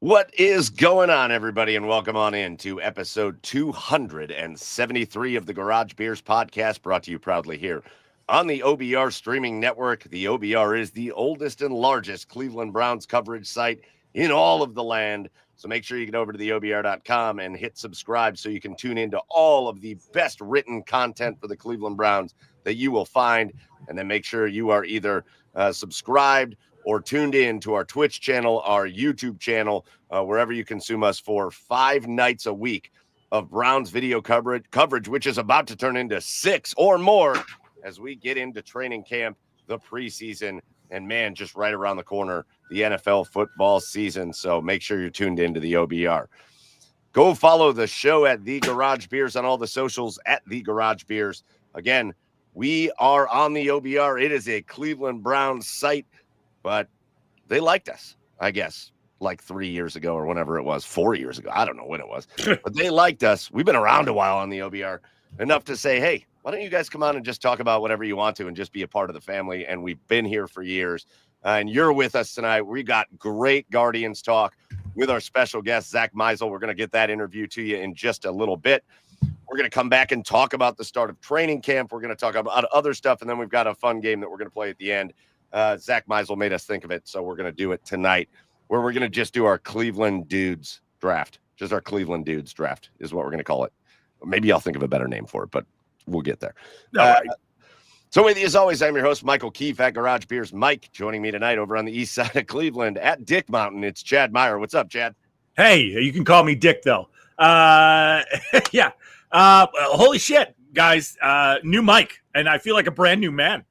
What is going on, everybody, and welcome on in to episode 273 of the Garage Beers podcast, brought to you proudly here on the OBR streaming network. The OBR is the oldest and largest Cleveland Browns coverage site in all of the land. So make sure you get over to the OBR.com and hit subscribe so you can tune into all of the best written content for the Cleveland Browns that you will find. And then make sure you are either subscribed or tuned in to our Twitch channel, our YouTube channel, wherever you consume us, for 5 nights a week of Browns video coverage, which is about to turn into 6 or more as we get into training camp, the preseason, and man, just right around the corner, the NFL football season. So make sure you're tuned into the OBR. Go follow the show at The Garage Beers on all the socials at The Garage Beers. Again, we are on the OBR. It is a Cleveland Browns site, but they liked us, I guess, like 3 years ago or whenever it was, 4 years ago. I don't know when it was, but they liked us. We've been around a while on the OBR, enough to say, hey, why don't you guys come on and just talk about whatever you want to and just be a part of the family? And we've been here for years. And you're with us tonight. We got great Guardians talk with our special guest, Zack Meisel. We're going to get that interview to you in just a little bit. We're going to come back and talk about the start of training camp. We're going to talk about other stuff, and then we've got a fun game that we're going to play at the end. Zack Meisel made us think of it, so we're going to do it tonight, where we're going to just do our Cleveland Dudes draft. Just our Cleveland Dudes draft is what we're going to call it. Maybe I'll think of a better name for it, but we'll get there. So with you, as always, I'm your host, Michael Keefe at Garage Beers. Mike joining me tonight over on the east side of Cleveland at Dick Mountain. It's Chad Meyer. What's up, Chad? Hey, you can call me Dick, though. Yeah. Holy shit, guys. New mic, and I feel like a brand new man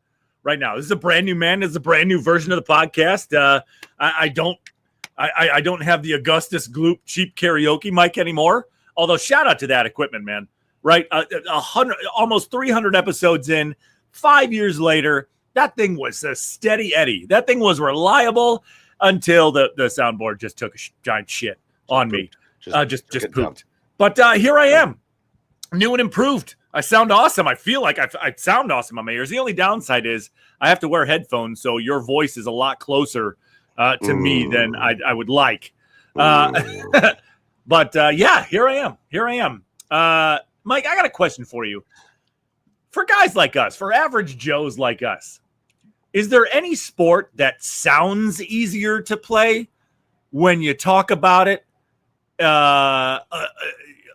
right now. This is a brand new man. This is a brand new version of the podcast. I don't have the Augustus Gloop cheap karaoke mic anymore. Although shout out to that equipment, man. Right, 100, almost 300 episodes in, 5 years later, that thing was a steady Eddie. That thing was reliable until the soundboard just took a giant shit on me. Just pooped. But here I am, new and improved. I sound awesome. I feel like I sound awesome on my ears. The only downside is I have to wear headphones, so your voice is a lot closer to me than I would like. But yeah, here I am. Mike, I got a question for you. For guys like us, for average Joes like us, is there any sport that sounds easier to play when you talk about it other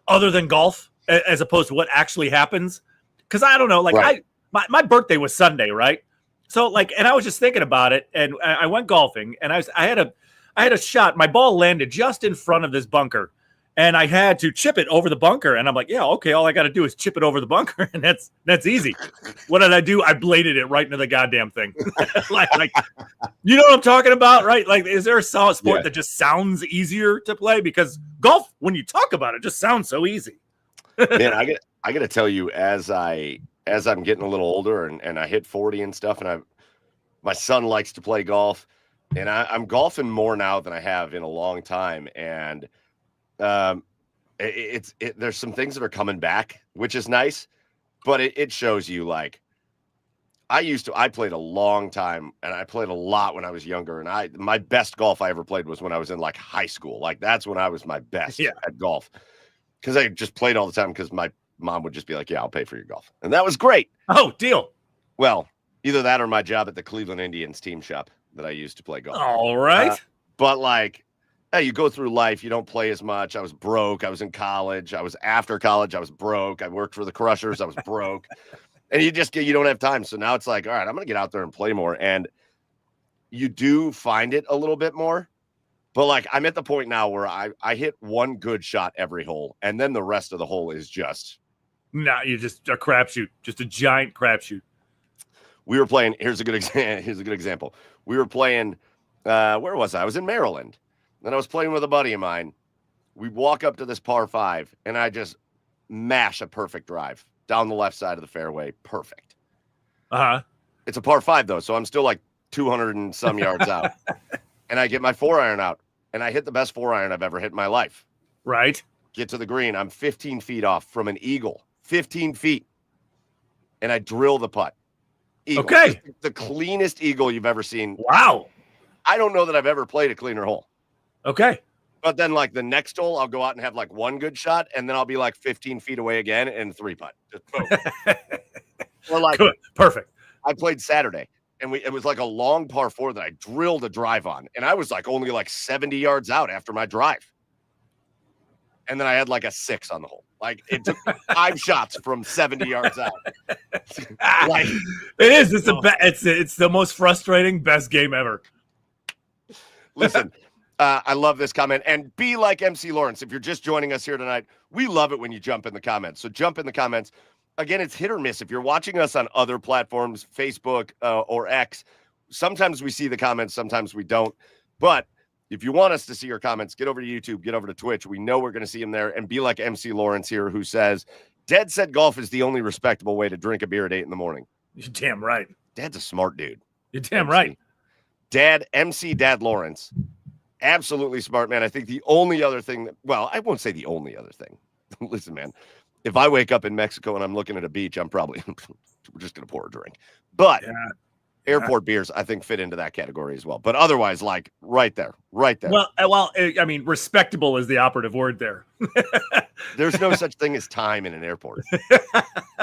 than golf, as opposed to what actually happens? Because I don't know, like right. My birthday was Sunday, right? So and I was just thinking about it, and I went golfing, and I had a shot. My ball landed just in front of this bunker. And I had to chip it over the bunker. And I'm like, yeah, okay, all I got to do is chip it over the bunker. And that's easy. What did I do? I bladed it right into the goddamn thing. like, you know what I'm talking about, right? Like, is there a solid sport that just sounds easier to play? Because golf, when you talk about it, just sounds so easy. Man, I got to tell you, as I'm getting a little older and I hit 40 and stuff, and my son likes to play golf, and I'm golfing more now than I have in a long time. And there's some things that are coming back, which is nice, but it shows you, like, I played a long time, and I played a lot when I was younger, and my best golf I ever played was when I was in like high school. Like, that's when I was my best at golf, because I just played all the time, because my mom would just be like, yeah, I'll pay for your golf, and that was great. Oh, deal. Well, either that or my job at the Cleveland Indians team shop that I used to play golf. All right. But like, hey, you go through life, you don't play as much. I was broke. I was in college. I was after college. I was broke. I worked for the Crushers. I was broke. And you don't have time. So now it's like, all right, I'm going to get out there and play more. And you do find it a little bit more. But like, I'm at the point now where I hit one good shot every hole. And then the rest of the hole is just. No, you're just a crapshoot. Just a giant crapshoot. We were playing. Here's a good example. We were playing. Where was I? I was in Maryland. Then I was playing with a buddy of mine. We walk up to this par 5, and I just mash a perfect drive down the left side of the fairway. Perfect. Uh-huh. It's a par 5, though, so I'm still like 200 and some yards out. And I get my 4-iron out, and I hit the best 4-iron I've ever hit in my life. Right. Get to the green. I'm 15 feet off from an eagle. 15 feet. And I drill the putt. Eagle. Okay. Just the cleanest eagle you've ever seen. Wow. I don't know that I've ever played a cleaner hole. Okay. But then, like, the next hole, I'll go out and have, like, one good shot, and then I'll be, like, 15 feet away again and 3-putt. Just boom. Or, like, Good. Perfect. I played Saturday, and it was, like, a long par 4 that I drilled a drive on, and I was, like, only, like, 70 yards out after my drive. And then I had, like, a 6 on the hole. Like, it took 5 shots from 70 yards out. Like, it is. It's the most frustrating, best game ever. Listen, I love this comment. And be like MC Lawrence. If you're just joining us here tonight, we love it when you jump in the comments. So jump in the comments. Again, it's hit or miss. If you're watching us on other platforms, Facebook or X, sometimes we see the comments, sometimes we don't. But if you want us to see your comments, get over to YouTube, get over to Twitch. We know we're going to see them there. And be like MC Lawrence here, who says, Dad said golf is the only respectable way to drink a beer at 8 in the morning. You're damn right. Dad's a smart dude. You're damn MC. right. Dad Lawrence. Absolutely smart, man. I think the only other thing I won't say the only other thing. Listen, man, if I wake up in Mexico and I'm looking at a beach, I'm probably we're just going to pour a drink. But airport beers, I think, fit into that category as well. But otherwise, like right there. Well, I mean, respectable is the operative word there. There's no such thing as time in an airport.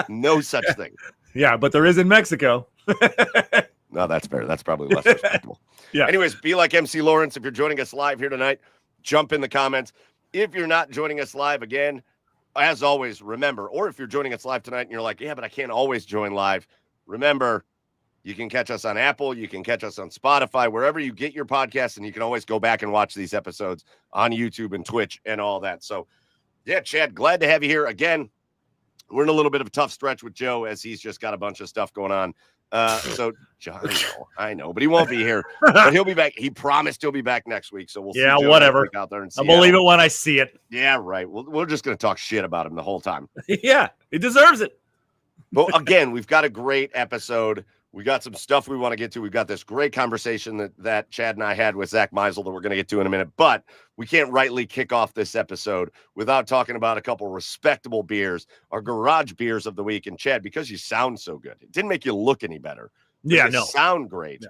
No such thing. Yeah, but there is in Mexico. No, that's fair. That's probably less respectable. Yeah. Anyways, be like MC Lawrence. If you're joining us live here tonight, jump in the comments. If you're not joining us live, again, as always, remember, or if you're joining us live tonight and you're like, yeah, but I can't always join live, remember, you can catch us on Apple, you can catch us on Spotify, wherever you get your podcasts, and you can always go back and watch these episodes on YouTube and Twitch and all that. So, yeah, Chad, glad to have you here again. We're in a little bit of a tough stretch with Joe as he's just got a bunch of stuff going on. So I know, but he won't be here. But he'll be back. He promised he'll be back next week. So we'll see Joe whatever. Out there and see. I'll believe it when I see it. Yeah, right. We're just going to talk shit about him the whole time. Yeah, he deserves it. But again, we've got a great episode. We got some stuff we want to get to. We've got this great conversation that Chad and I had with Zack Meisel that we're going to get to in a minute. But we can't rightly kick off this episode without talking about a couple respectable beers, our garage beers of the week. And Chad, because you sound so good, it didn't make you look any better. Yeah, you sound great. No.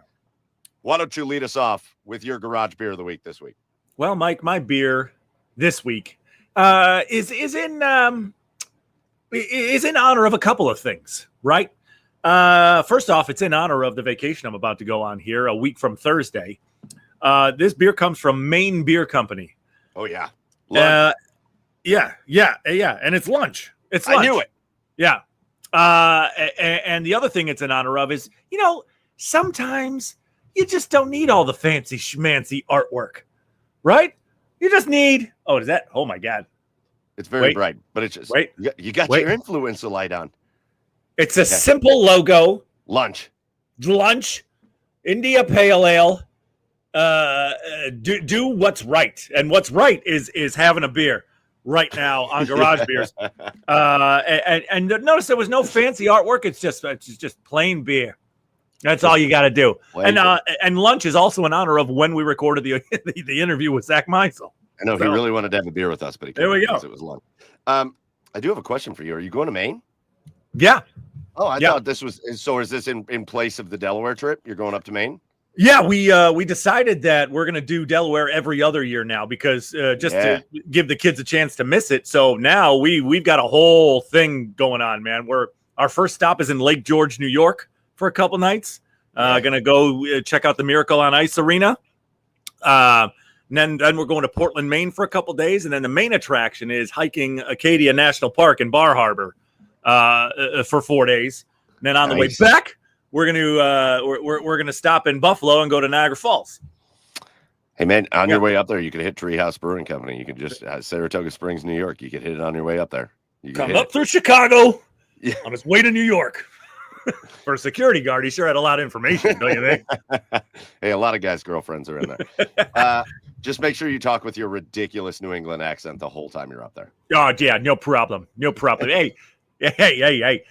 Why don't you lead us off with your garage beer of the week this week? Well, Mike, my beer this week is in honor of a couple of things, right? First off, it's in honor of the vacation I'm about to go on here a week from Thursday. This beer comes from Maine Beer Company. Oh, yeah. Yeah. And it's lunch. It's lunch. I knew it. Yeah. And the other thing it's in honor of is, sometimes you just don't need all the fancy schmancy artwork, right? You just need, oh my God. It's very bright, but it's just, you got your influencer light on. It's a simple logo. Lunch, India Pale Ale. Do what's right, and what's right is having a beer right now on Garage Beers. And notice there was no fancy artwork. It's just plain beer. That's all you got to do. And lunch is also in honor of when we recorded the interview with Zack Meisel. I know he really wanted to have a beer with us, but he couldn't. There we go. It was lunch. I do have a question for you. Are you going to Maine? Yeah. Oh, I thought this was. So is this in place of the Delaware trip? You're going up to Maine? Yeah, we decided that we're going to do Delaware every other year now because to give the kids a chance to miss it. So now we've got a whole thing going on, man. Our first stop is in Lake George, New York for a couple nights. Going to go check out the Miracle on Ice Arena. And then we're going to Portland, Maine for a couple days. And then the main attraction is hiking Acadia National Park in Bar Harbor for 4 days. And then on the way back, we're gonna stop in Buffalo and go to Niagara Falls. Hey man, on your way up there, you could hit Treehouse Brewing Company. You could just Saratoga Springs, New York. You could hit it on your way up there. You come up through Chicago on his way to New York. For a security guard, he sure had a lot of information, don't you think? Hey, a lot of guys' girlfriends are in there. Just make sure you talk with your ridiculous New England accent the whole time you're up there. Oh yeah, no problem. Hey,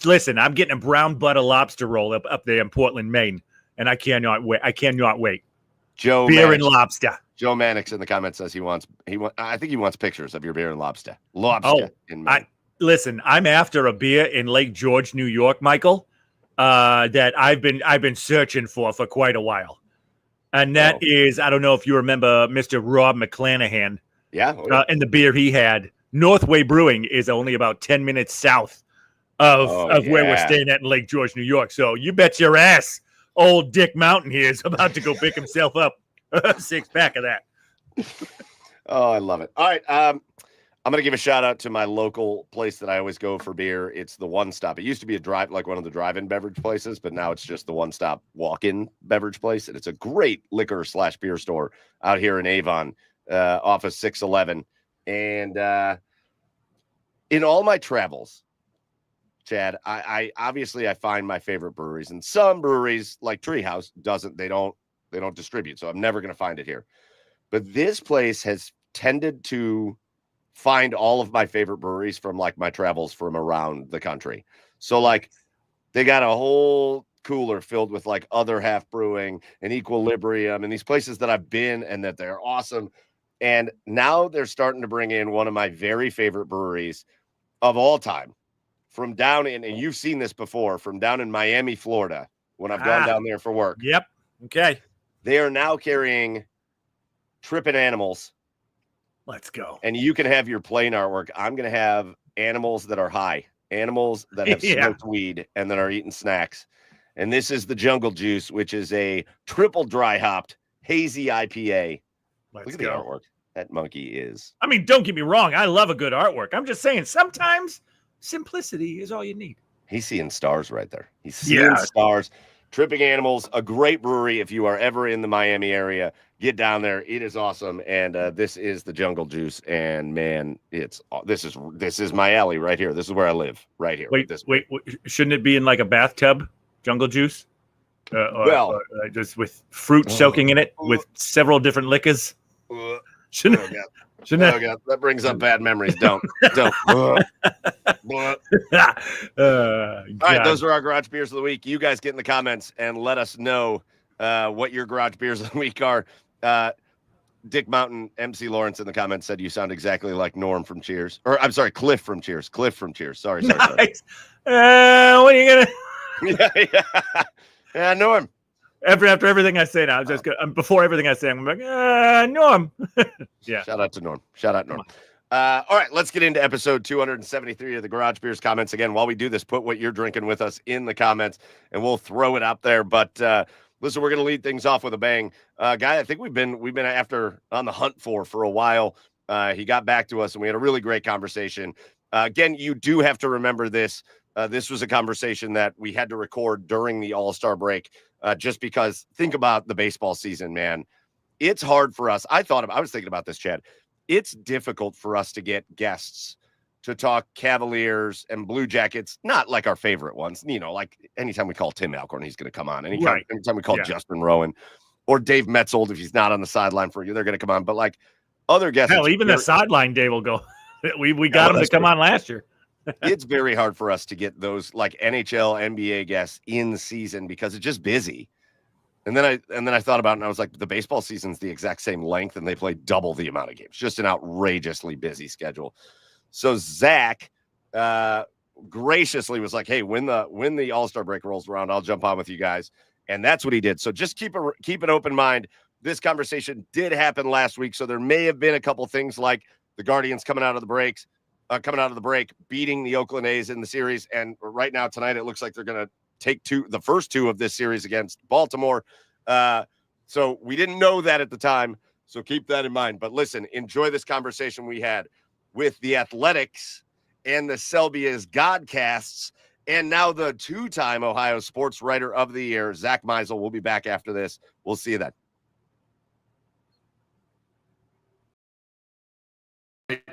listen, I'm getting a brown butter lobster roll up there in Portland, Maine, and I cannot wait. Joe beer Mannix, and lobster. Joe Mannix in the comments says I think he wants pictures of your beer and lobster. In Maine. Listen, I'm after a beer in Lake George, New York, Michael, that I've been searching for quite a while. And that is, I don't know if you remember Mr. Rob McClanahan. Yeah. Oh, yeah. And the beer he had. Northway Brewing is only about 10 minutes south of where we're staying at in Lake George, New York. So you bet your ass old Dick Mountain here is about to go pick himself up a 6-pack of that. Oh, I love it. All right. I'm going to give a shout out to my local place that I always go for beer. It's the One Stop. It used to be like one of the drive-in beverage places, but now it's just the One Stop walk-in beverage place. And it's a great liquor/beer store out here in Avon, off of 611. And in all my travels, Chad, I obviously find my favorite breweries, and some breweries like Treehouse they don't distribute. So I'm never going to find it here. But this place has tended to find all of my favorite breweries from like my travels from around the country. So like they got a whole cooler filled with like Other Half Brewing and Equilibrium and these places that I've been and that they're awesome. And now they're starting to bring in one of my very favorite breweries of all time from down in, and you've seen this before, from down in Miami, Florida, when I've gone down there for work. Yep. Okay. They are now carrying Trippin' Animals. Let's go. And you can have your plain artwork. I'm going to have animals that are high, animals that have smoked weed and that are eating snacks. And this is the Jungle Juice, which is a triple dry hopped hazy IPA. Look at the artwork. That monkey is. I mean, don't get me wrong. I love a good artwork. I'm just saying sometimes simplicity is all you need. He's seeing stars right there. He's seeing stars. Tripping Animals, a great brewery. If you are ever in the Miami area, get down there. It is awesome. And this is the Jungle Juice. And man, this is my alley right here. This is where I live right here. Wait, shouldn't it be in like a bathtub? Jungle Juice? Just with fruit soaking in it with several different liquors. Shouldn't God, that brings up bad memories. Don't. All right, those are our garage beers of the week. You guys get in the comments and let us know what your garage beers of the week are. Dick Mountain, MC Lawrence in the comments said you sound exactly like Norm from Cheers. Or I'm sorry, Cliff from Cheers. Sorry. Nice. What are you gonna? Yeah, Norm. After everything I say now, before everything I say, I'm like, Norm. Yeah. Shout out to Norm. All right, let's get into episode 273 of the Garage Beers comments. Again, while we do this, put what you're drinking with us in the comments, and we'll throw it up there. But listen, we're going to lead things off with a bang. Guy, I think we've been after on the hunt for a while. He got back to us, and we had a really great conversation. Again, you do have to remember this. This was a conversation that we had to record during the All-Star break. Just because think about the baseball season, man. It's hard for us. I was thinking about this, Chad. It's difficult for us to get guests to talk Cavaliers and Blue Jackets, not like our favorite ones. You know, like anytime we call Tim Alcorn, he's going to come on. Anytime we call Justin Rowan or Dave Metzold, if he's not on the sideline for you, they're going to come on. But like other guests. Hell, even the sideline Dave will go. We got him to come on last year. It's very hard for us to get those like NHL, NBA guests in season because it's just busy. And then I thought about it and I was like, the baseball season's the exact same length and they play double the amount of games. Just an outrageously busy schedule. So Zach graciously was like, hey, when the All-Star break rolls around, I'll jump on with you guys. And that's what he did. So just keep an open mind. This conversation did happen last week. So there may have been a couple things like the Guardians coming out of the break, beating the Oakland A's in the series. And right now tonight, it looks like they're going to take the first two of this series against Baltimore. So we didn't know that at the time. So keep that in mind. But listen, enjoy this conversation we had with the Athletics and the Selby as Godcasts. And now the two-time Ohio Sportswriter of the Year, Zack Meisel, will be back after this. We'll see you then.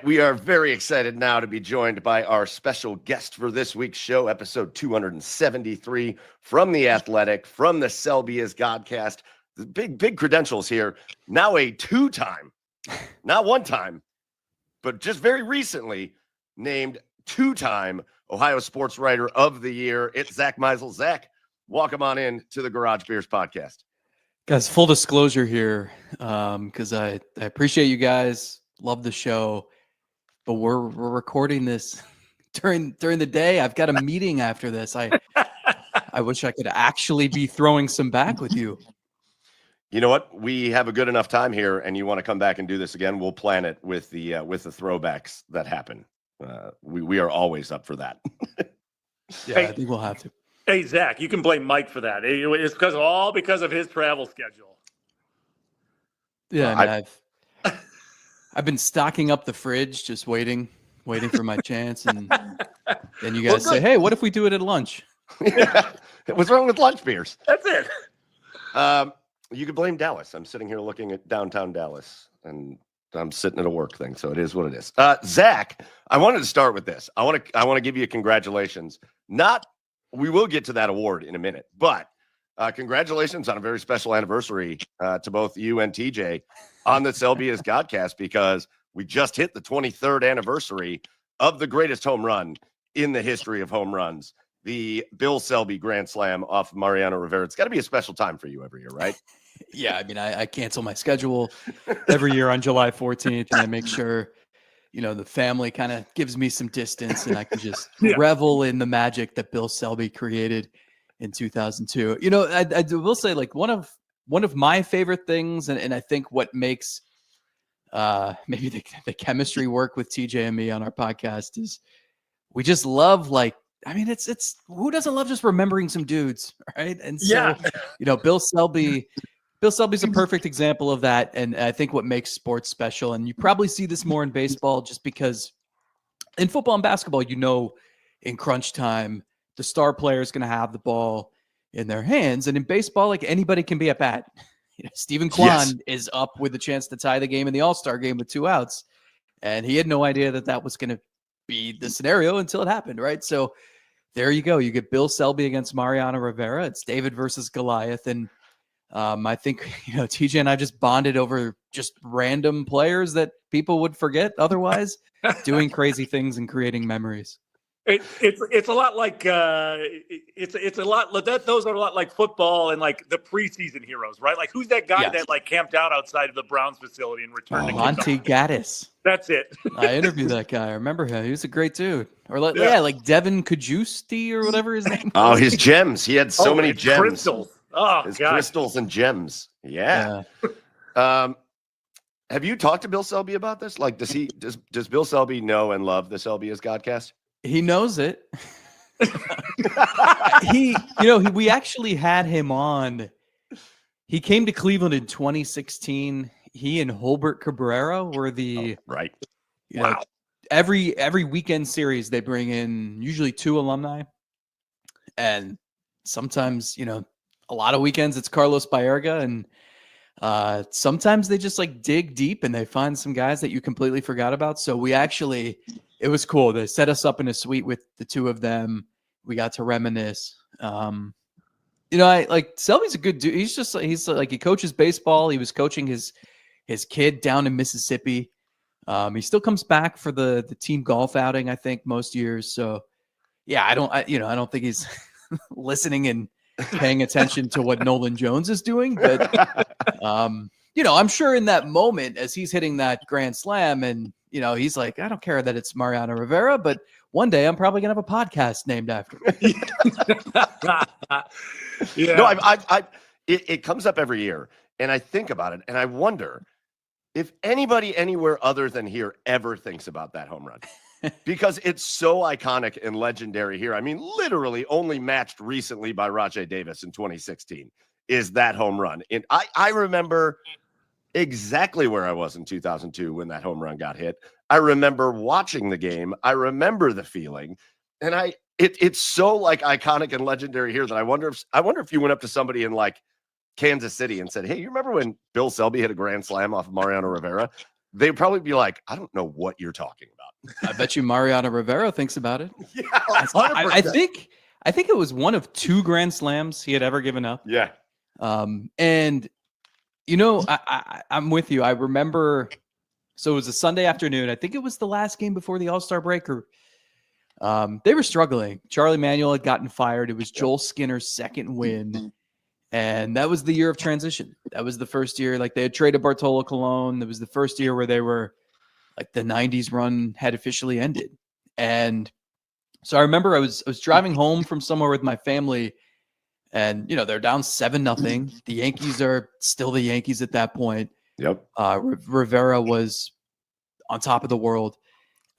We are very excited now to be joined by our special guest for this week's show, episode 273 from The Athletic, from the Selby as Godcast. The big credentials here. Now a two-time, not one time, but just very recently named two-time Ohio Sportswriter of the Year. It's Zack Meisel. Zach, welcome on in to the Garage Beers podcast. Guys, full disclosure here, because I appreciate you guys. Love the show, but we're recording this during the day. I've got a meeting after this. I wish I could actually be throwing some back with you. You know what? We have a good enough time here, and you want to come back and do this again? We'll plan it with the throwbacks that happen. We are always up for that. Yeah, I think we'll have to. Hey, Zach, you can blame Mike for that. It's because of his travel schedule. Yeah, I mean, I've been stocking up the fridge, just waiting for my chance, and then you guys say, "Hey, what if we do it at lunch?" What's wrong with lunch beers? That's it. You could blame Dallas. I'm sitting here looking at downtown Dallas, and I'm sitting at a work thing, so it is what it is. Zach, I wanted to start with this. I want to give you congratulations. We will get to that award in a minute, but congratulations on a very special anniversary to both you and TJ on the Selby is Godcast, because we just hit the 23rd anniversary of the greatest home run in the history of home runs, the Bill Selby Grand Slam off Mariano Rivera. It's got to be a special time for you every year, right? Yeah, I mean, I cancel my schedule every year on July 14th, and I make sure, the family kind of gives me some distance, and I can just revel in the magic that Bill Selby created in 2002. I will say, like, one of my favorite things, and I think what makes maybe the chemistry work with TJ and me on our podcast is we just love, like, I mean, it's who doesn't love just remembering some dudes, right? And so, Bill Selby's a perfect example of that. And I think what makes sports special, and you probably see this more in baseball, just because in football and basketball, in crunch time, the star player is going to have the ball in their hands. And in baseball, like, anybody can be at bat. Stephen Kwan is up with a chance to tie the game in the All-Star game with 2 outs. And he had no idea that was going to be the scenario until it happened, right? So there you go. You get Bill Selby against Mariano Rivera. It's David versus Goliath. And I think, TJ and I just bonded over just random players that people would forget otherwise, doing crazy things and creating memories. It's a lot like it's a lot those are a lot like football and like the preseason heroes, right? Like, who's that guy that like camped out outside of the Browns facility and returned to Monty Gaddis. That's it. I interviewed that guy. I remember him. He was a great dude. Or like Devin Kajusti or whatever his name was. Oh, his gems. He had so many gems. Crystals. Oh, his crystals and gems. Yeah. Have you talked to Bill Selby about this? Like, does Bill Selby know and love the Selby is Godcast? He knows it. We actually had him on. He came to Cleveland in 2016. He and Holbert Cabrera were the right. Every weekend series they bring in usually 2 alumni, and sometimes a lot of weekends it's Carlos Baerga, and sometimes they just like dig deep and they find some guys that you completely forgot about. So it was cool. They set us up in a suite with the 2 of them. We got to reminisce. I like Selby's a good dude. He's like he coaches baseball. He was coaching his kid down in Mississippi. He still comes back for the team golf outing, I think, most years. So yeah, I don't think he's listening and paying attention to what Nolan Jones is doing, but I'm sure in that moment as he's hitting that grand slam and he's like, I don't care that it's Mariano Rivera, but one day I'm probably gonna have a podcast named after him. No, it comes up every year, and I think about it, and I wonder if anybody anywhere other than here ever thinks about that home run, because it's so iconic and legendary here. I mean, literally only matched recently by Rajai Davis in 2016 is that home run. And I remember exactly where I was in 2002 when that home run got hit. I remember watching the game. I remember the feeling, and it's so like iconic and legendary here that I wonder if you went up to somebody in like Kansas City and said, "Hey, you remember when Bill Selby hit a grand slam off of Mariano Rivera?" They'd probably be like, "I don't know what you're talking about." I bet you Mariano Rivera thinks about it. Yeah, I think it was one of 2 grand slams he had ever given up. Yeah. And I'm with you. I remember, so it was a Sunday afternoon. I think it was the last game before the All-Star break, or they were struggling. Charlie Manuel had gotten fired. It was Joel Skinner's second win. And that was the year of transition. That was the first year, like they had traded Bartolo Colon. That was the first year where they were like the 90s run had officially ended. And so I remember I was driving home from somewhere with my family, And, they're down 7-0. The Yankees are still the Yankees at that point. Yep. Rivera was on top of the world,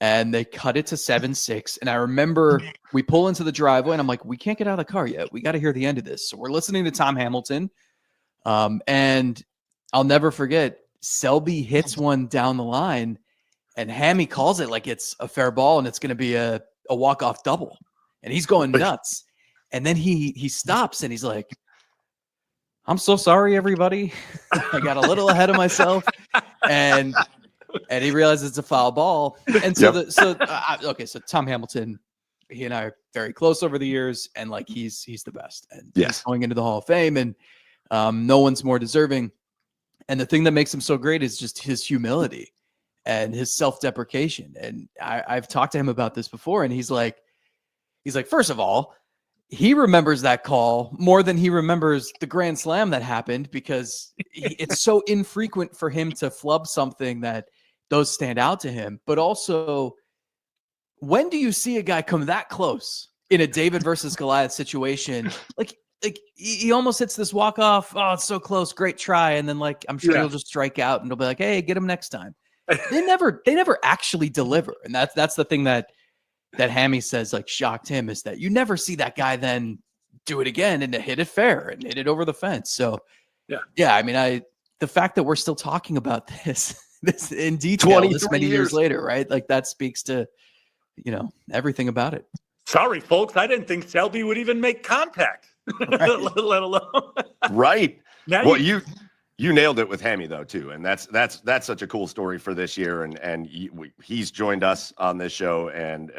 and they cut it to 7-6. And I remember we pull into the driveway, and I'm like, we can't get out of the car yet. We got to hear the end of this. So we're listening to Tom Hamilton. And I'll never forget, Selby hits one down the line, and Hammy calls it like it's a fair ball and it's going to be a walk-off double. And he's going nuts. And then he stops and he's like, I'm so sorry, everybody. I got a little ahead of myself. And he realizes it's a foul ball. And so so Tom Hamilton, he and I are very close over the years, and like he's the best. And he's going into the Hall of Fame, and no one's more deserving. And the thing that makes him so great is just his humility and his self-deprecation. And I've talked to him about this before, and he's like, first of all, he remembers that call more than he remembers the grand slam that happened, because it's so infrequent for him to flub something that those stand out to him. But also, when do you see a guy come that close in a David versus Goliath situation? Like he almost hits this walk off. Oh, it's so close. Great try. And then I'm sure he'll just strike out, and he'll be like, hey, get him next time. They never actually deliver. And that's the thing that Hammy says shocked him, is that you never see that guy then do it again and to hit it fair and hit it over the fence. So I mean, the fact that we're still talking about this in detail this many years later, right? Like that speaks to, everything about it. Sorry, folks. I didn't think Selby would even make contact, let alone. Right. Now well, you nailed it with Hammy though too, and that's such a cool story for this year. And he's joined us on this show, and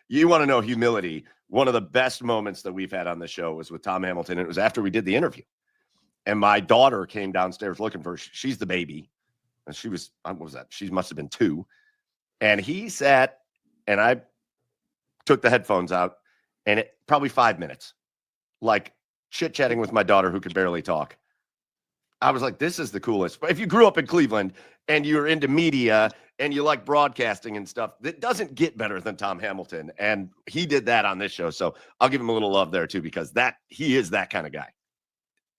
you want to know humility. One of the best moments that we've had on the show was with Tom Hamilton. And it was after we did the interview, and my daughter came downstairs looking for her. She's the baby, and she was, what was that? She must have been 2, and he sat, and I took the headphones out, and it probably 5 minutes, chit chatting with my daughter who could barely talk. I was like, this is the coolest. If you grew up in Cleveland and you're into media and you like broadcasting and stuff, that doesn't get better than Tom Hamilton. And he did that on this show. So I'll give him a little love there too, because he is that kind of guy.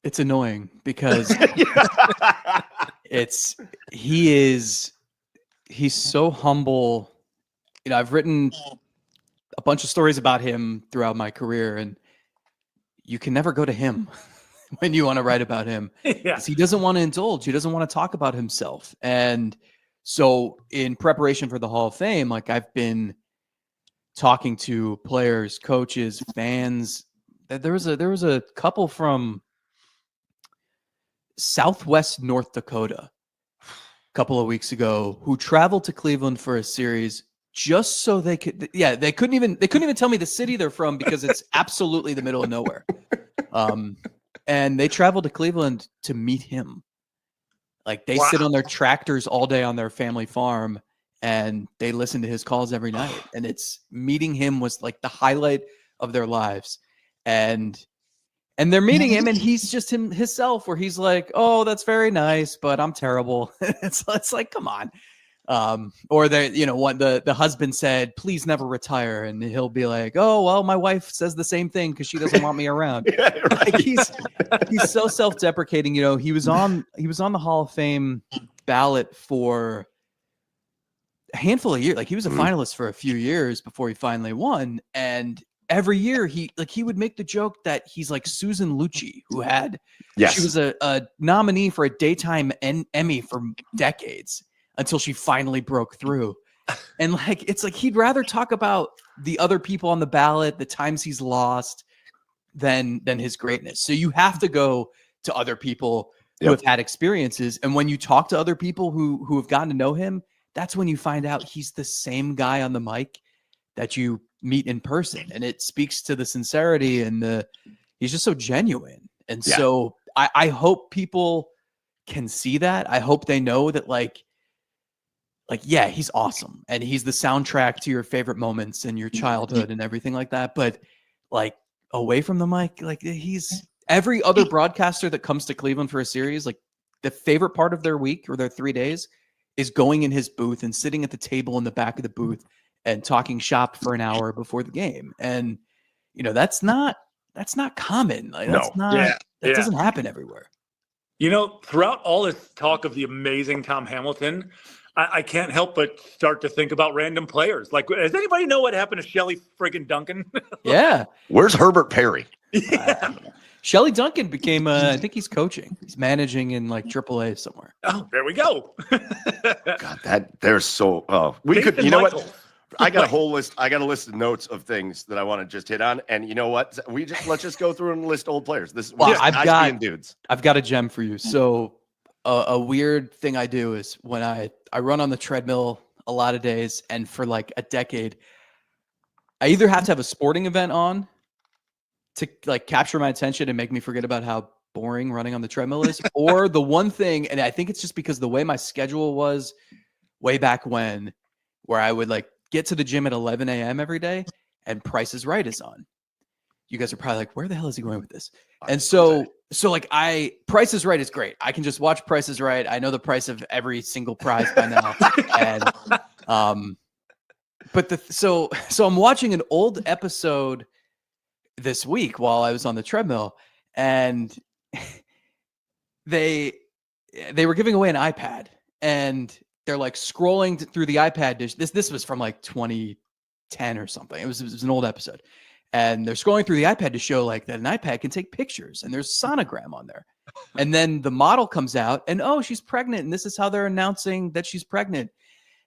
It's annoying because he's so humble. I've written a bunch of stories about him throughout my career, and you can never go to him when you want to write about him. He doesn't want to indulge. He doesn't want to talk about himself. And so in preparation for the Hall of Fame, I've been talking to players, coaches, fans. There was a couple from Southwest North Dakota a couple of weeks ago who traveled to Cleveland for a series just so they could, they couldn't even tell me the city they're from, because it's absolutely the middle of nowhere. And they traveled to Cleveland to meet him. They sit on their tractors all day on their family farm, and they listen to his calls every night. And meeting him was the highlight of their lives. And they're meeting him, and he's just himself, where he's like, oh, that's very nice, but I'm terrible. It's like, come on. Or the husband said, please never retire, and he'll be like, oh well, my wife says the same thing because she doesn't want me around. He's so self-deprecating. He was on the Hall of Fame ballot for a handful of years. He was a finalist for a few years before he finally won. And every year he would make the joke that he's like Susan Lucci, who had she was a nominee for a daytime Emmy for decades, until she finally broke through. And it's he'd rather talk about the other people on the ballot, the times he's lost, than his greatness. So you have to go to other people who have had experiences. And when you talk to other people who have gotten to know him, that's when you find out he's the same guy on the mic that you meet in person. And it speaks to the sincerity, and he's just so genuine. And so I hope people can see that. I hope they know that he's awesome, and he's the soundtrack to your favorite moments in your childhood and everything like that. But away from the mic, he's every other broadcaster that comes to Cleveland for a series, the favorite part of their week or their 3 days is going in his booth and sitting at the table in the back of the booth and talking shop for an hour before the game. And, that's not that's not common. Like No. that's not Yeah. that doesn't happen everywhere. You know, throughout all this talk of the amazing Tom Hamilton, I can't help but start to think about random players. Like, does anybody know what happened to Shelley friggin' Duncan? Yeah. Where's Herbert Perry? Yeah. Shelley Duncan became I think he's coaching. He's managing in like AAA somewhere. Oh, there we go. God, there's so we could, Nathan you know Michael. what? I got a whole list. I got a list of notes of things that I want to just hit on. And you know what? Let's just go through and list old players. This Well, guys being dudes. I've got a gem for you. So a weird thing I do is when I run on the treadmill a lot of days, and for like a decade, I either have to have a sporting event on to like capture my attention and make me forget about how boring running on the treadmill is, or the one thing, and I think it's just because the way my schedule was way back when, where I would like get to the gym at 11 a.m. every day and Price is Right is on. You guys are probably like, where the hell is he going with this? And so like Price is Right is great. I can just watch Price is Right. I know the price of every single prize by now. And but so I'm watching an old episode this week while I was on the treadmill, and they were giving away an iPad, and they're like scrolling through the iPad dish. This was from like 2010 or something. It was an old episode. And they're scrolling through the iPad to show like that an iPad can take pictures, and there's sonogram on there. And then the model comes out and, oh, she's pregnant. And this is how they're announcing that she's pregnant.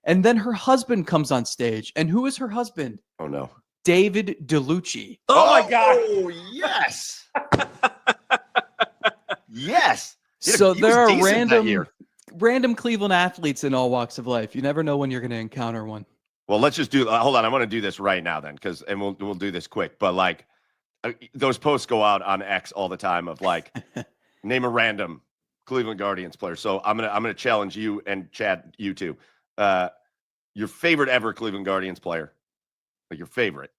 And then her husband comes on stage. And who is her husband? Oh, no. David DeLucci. Oh, my God. Oh, yes. Yes. So He there was are decent that year. random Cleveland athletes in all walks of life. You never know when you're going to encounter one. Well, let's just do. Hold on, I want to do this right now, then, and we'll do this quick. But like, those posts go out on X all the time of like, name a random Cleveland Guardians player. So I'm gonna challenge you and Chad, you two, your favorite ever Cleveland Guardians player, like your favorite,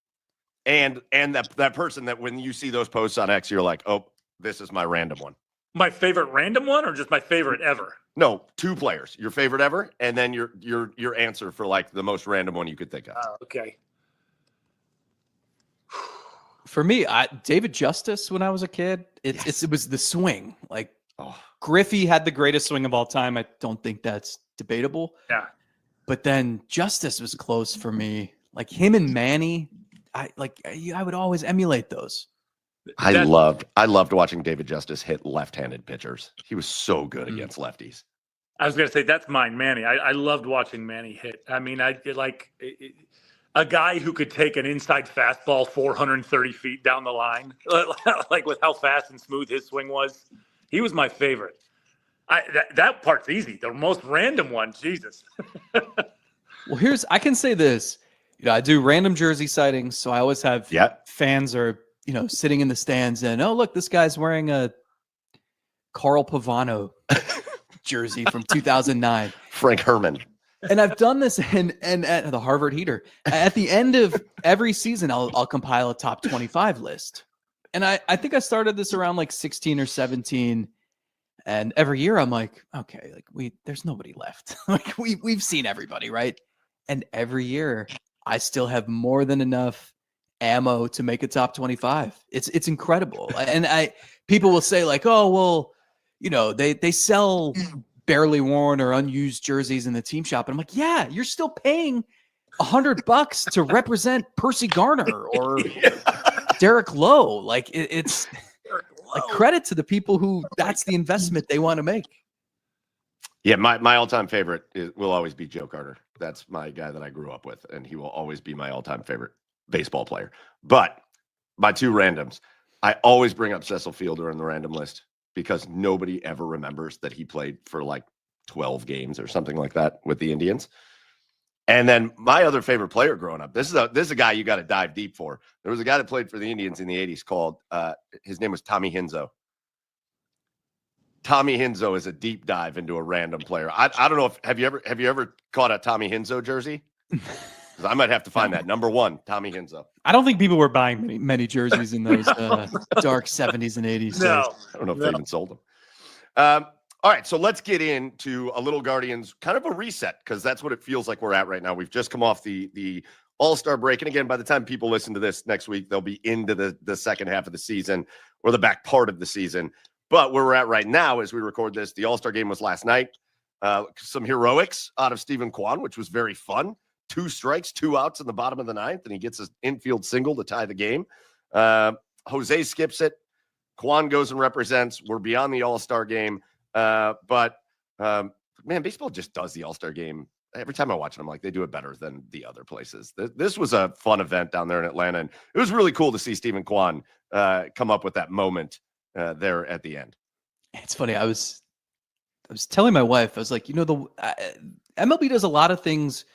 and that person that when you see those posts on X, you're like, oh, this is my random one. My favorite random one, or just my favorite ever? No, two players. Your favorite ever, and then your answer for like the most random one you could think of. Okay. For me, David Justice when I was a kid, it was the swing. Like Griffey had the greatest swing of all time. I don't think that's debatable. Yeah. But then Justice was close for me. Like him and Manny, I would always emulate those. I loved watching David Justice hit left-handed pitchers. He was so good against lefties. I was going to say, that's mine, Manny. I loved watching Manny hit. I mean, a guy who could take an inside fastball 430 feet down the line, like with how fast and smooth his swing was. He was my favorite. That part's easy. The most random one, Jesus. Well, I can say this. I do random jersey sightings, so I always have fans are sitting in the stands and, oh, look, this guy's wearing a Carl Pavano jersey from 2009. Frank Herman. And I've done this and at the Harvard Heater. At the end of every season, I'll compile a top 25 list. And I think I started this around like 16 or 17. And every year I'm like, okay, like there's nobody left. Like we've seen everybody, right? And every year I still have more than enough ammo to make a top 25. It's incredible. And people will say like, oh, well, they sell barely worn or unused jerseys in the team shop. And I'm like, yeah, you're still paying $100 to represent Percy Garner or Derek Lowe. Like it's like credit to the people who that's the investment they want to make. Yeah, my all-time favorite will always be Joe Carter. That's my guy that I grew up with, and he will always be my all-time favorite baseball player. But my two randoms, I always bring up Cecil Fielder in the random list because nobody ever remembers that he played for like 12 games or something like that with the Indians. And then my other favorite player growing up, this is a guy you got to dive deep for. There was a guy that played for the Indians in the 80s called his name was Tommy Hinzo. Tommy Hinzo is a deep dive into a random player. I don't know if have you ever caught a Tommy Hinzo jersey? Because I might have to find that. Number one, Tommy Hinzo. I don't think people were buying many jerseys in those dark 70s and 80s. No, I don't know if they even sold them. All right, so let's get into a little Guardians, kind of a reset, because that's what it feels like we're at right now. We've just come off the All-Star break. And again, by the time people listen to this next week, they'll be into the second half of the season or the back part of the season. But where we're at right now as we record this, the All-Star game was last night. Some heroics out of Stephen Kwan, which was very fun. 2 strikes, 2 outs in the bottom of the ninth, and he gets his infield single to tie the game. Jose skips it. Kwan goes and represents. We're beyond the All-Star game. But man, baseball just does the All-Star game. Every time I watch it, I'm like, they do it better than the other places. This was a fun event down there in Atlanta, and it was really cool to see Stephen Kwan come up with that moment there at the end. It's funny. I was telling my wife, I was like, MLB does a lot of things.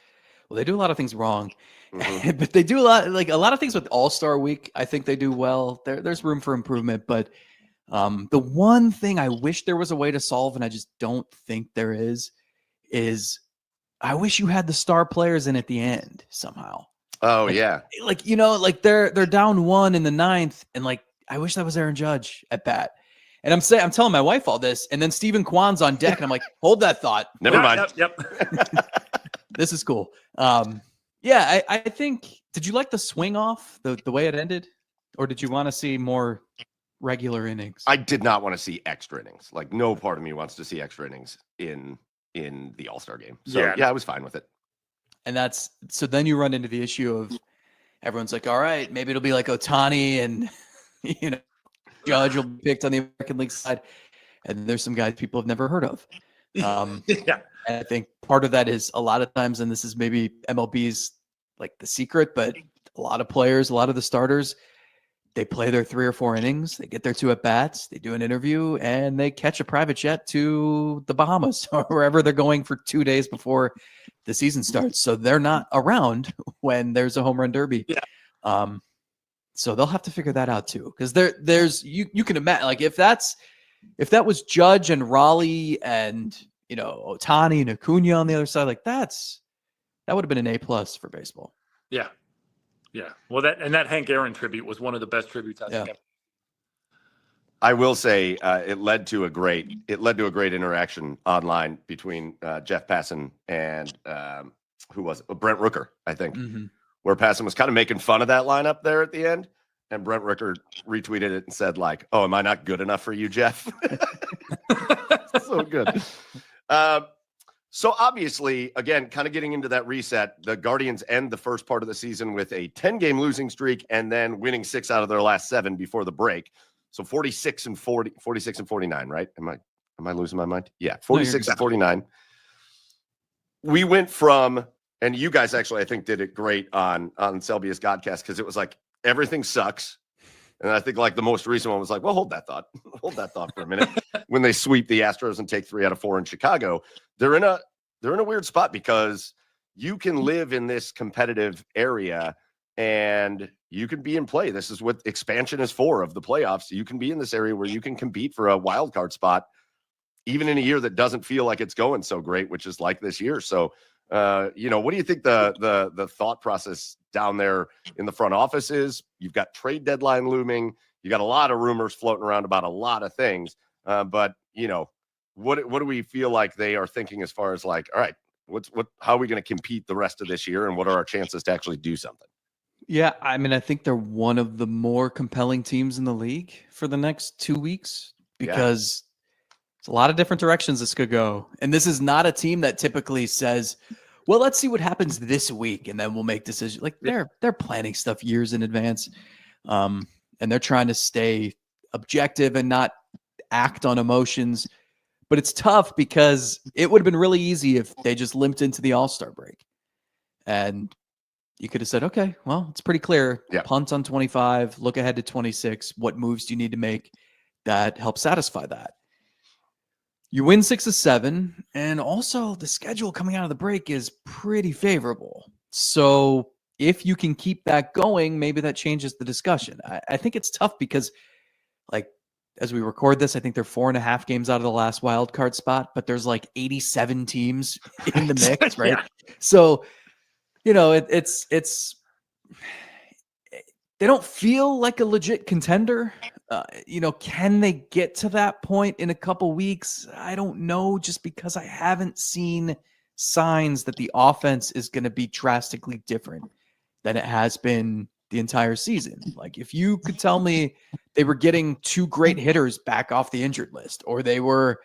Well, they do a lot of things wrong, but they do a lot of things with All-Star Week. I think they do well. There's room for improvement, but the one thing I wish there was a way to solve, and I just don't think there is I wish you had the star players in at the end somehow. Oh, yeah. They're down 1 in the ninth, and I wish that was Aaron Judge at bat. And I'm telling my wife all this, and then Stephen Kwan's on deck, and I'm like, hold that thought. Never mind. Yep. This is cool. I think, did you like the swing off, the way it ended? Or did you want to see more regular innings? I did not want to see extra innings. Like, no part of me wants to see extra innings in the All-Star game. So, yeah, I was fine with it. And so then you run into the issue of everyone's like, all right, maybe it'll be like Ohtani and, Judge will be picked on the American League side. And there's some guys people have never heard of. Yeah. And I think part of that is a lot of times, and this is maybe MLB's the secret, but a lot of players, a lot of the starters, they play their 3 or 4 innings, they get their 2 at-bats, they do an interview, and they catch a private jet to the Bahamas or wherever they're going for 2 days before the season starts. So they're not around when there's a home run derby. Yeah. So they'll have to figure that out too. Because there's you can imagine, if that was Judge and Raleigh and Ohtani and Acuna on the other side, that would have been an A+ for baseball. Yeah. Yeah. Well, that Hank Aaron tribute was one of the best tributes I've seen. I will say it led to a great interaction online between Jeff Passan and who was it? Brent Rooker, I think, where Passan was kind of making fun of that lineup there at the end, and Brent Rooker retweeted it and said, "Oh, am I not good enough for you, Jeff?" So good. So obviously, again, kind of getting into that reset, the Guardians end the first part of the season with a 10-game losing streak and then winning 6 out of their last 7 before the break. So 46 and 49, right? Am I losing my mind? Yeah, 46 and 49. We went from, and you guys actually, I think, did it great on Selby's Godcast, because it was everything sucks. And I think the most recent one was well, hold that thought for a minute. When they sweep the Astros and take 3 out of 4 in Chicago, they're in a weird spot, because you can live in this competitive area and you can be in play. This is what expansion is for, of the playoffs. You can be in this area where you can compete for a wild card spot, even in a year that doesn't feel like it's going so great, which is like this year. So, what do you think the thought process down there in the front office is? You've got trade deadline looming. You got a lot of rumors floating around about a lot of things. But what do we feel like they are thinking as far as all right, how are we going to compete the rest of this year, and what are our chances to actually do something? Yeah, I mean, I think they're one of the more compelling teams in the league for the next 2 weeks, because it's a lot of different directions this could go. And this is not a team that typically says, well, let's see what happens this week, and then we'll make decisions. They're planning stuff years in advance. And they're trying to stay objective and not act on emotions. But it's tough, because it would have been really easy if they just limped into the All-Star break. And you could have said, okay, well, it's pretty clear. Yeah. Punt on 25, look ahead to 26. What moves do you need to make that help satisfy that? You win 6 of 7, and also the schedule coming out of the break is pretty favorable. So if you can keep that going, maybe that changes the discussion. I think it's tough, because as we record this, I think they're 4.5 games out of the last wild card spot, but there's 87 teams in the mix, right? Yeah. So, it's they don't feel like a legit contender. Can they get to that point in a couple weeks? I don't know, just because I haven't seen signs that the offense is going to be drastically different than it has been the entire season. Like if you could tell me they were getting 2 great hitters back off the injured list, or they were,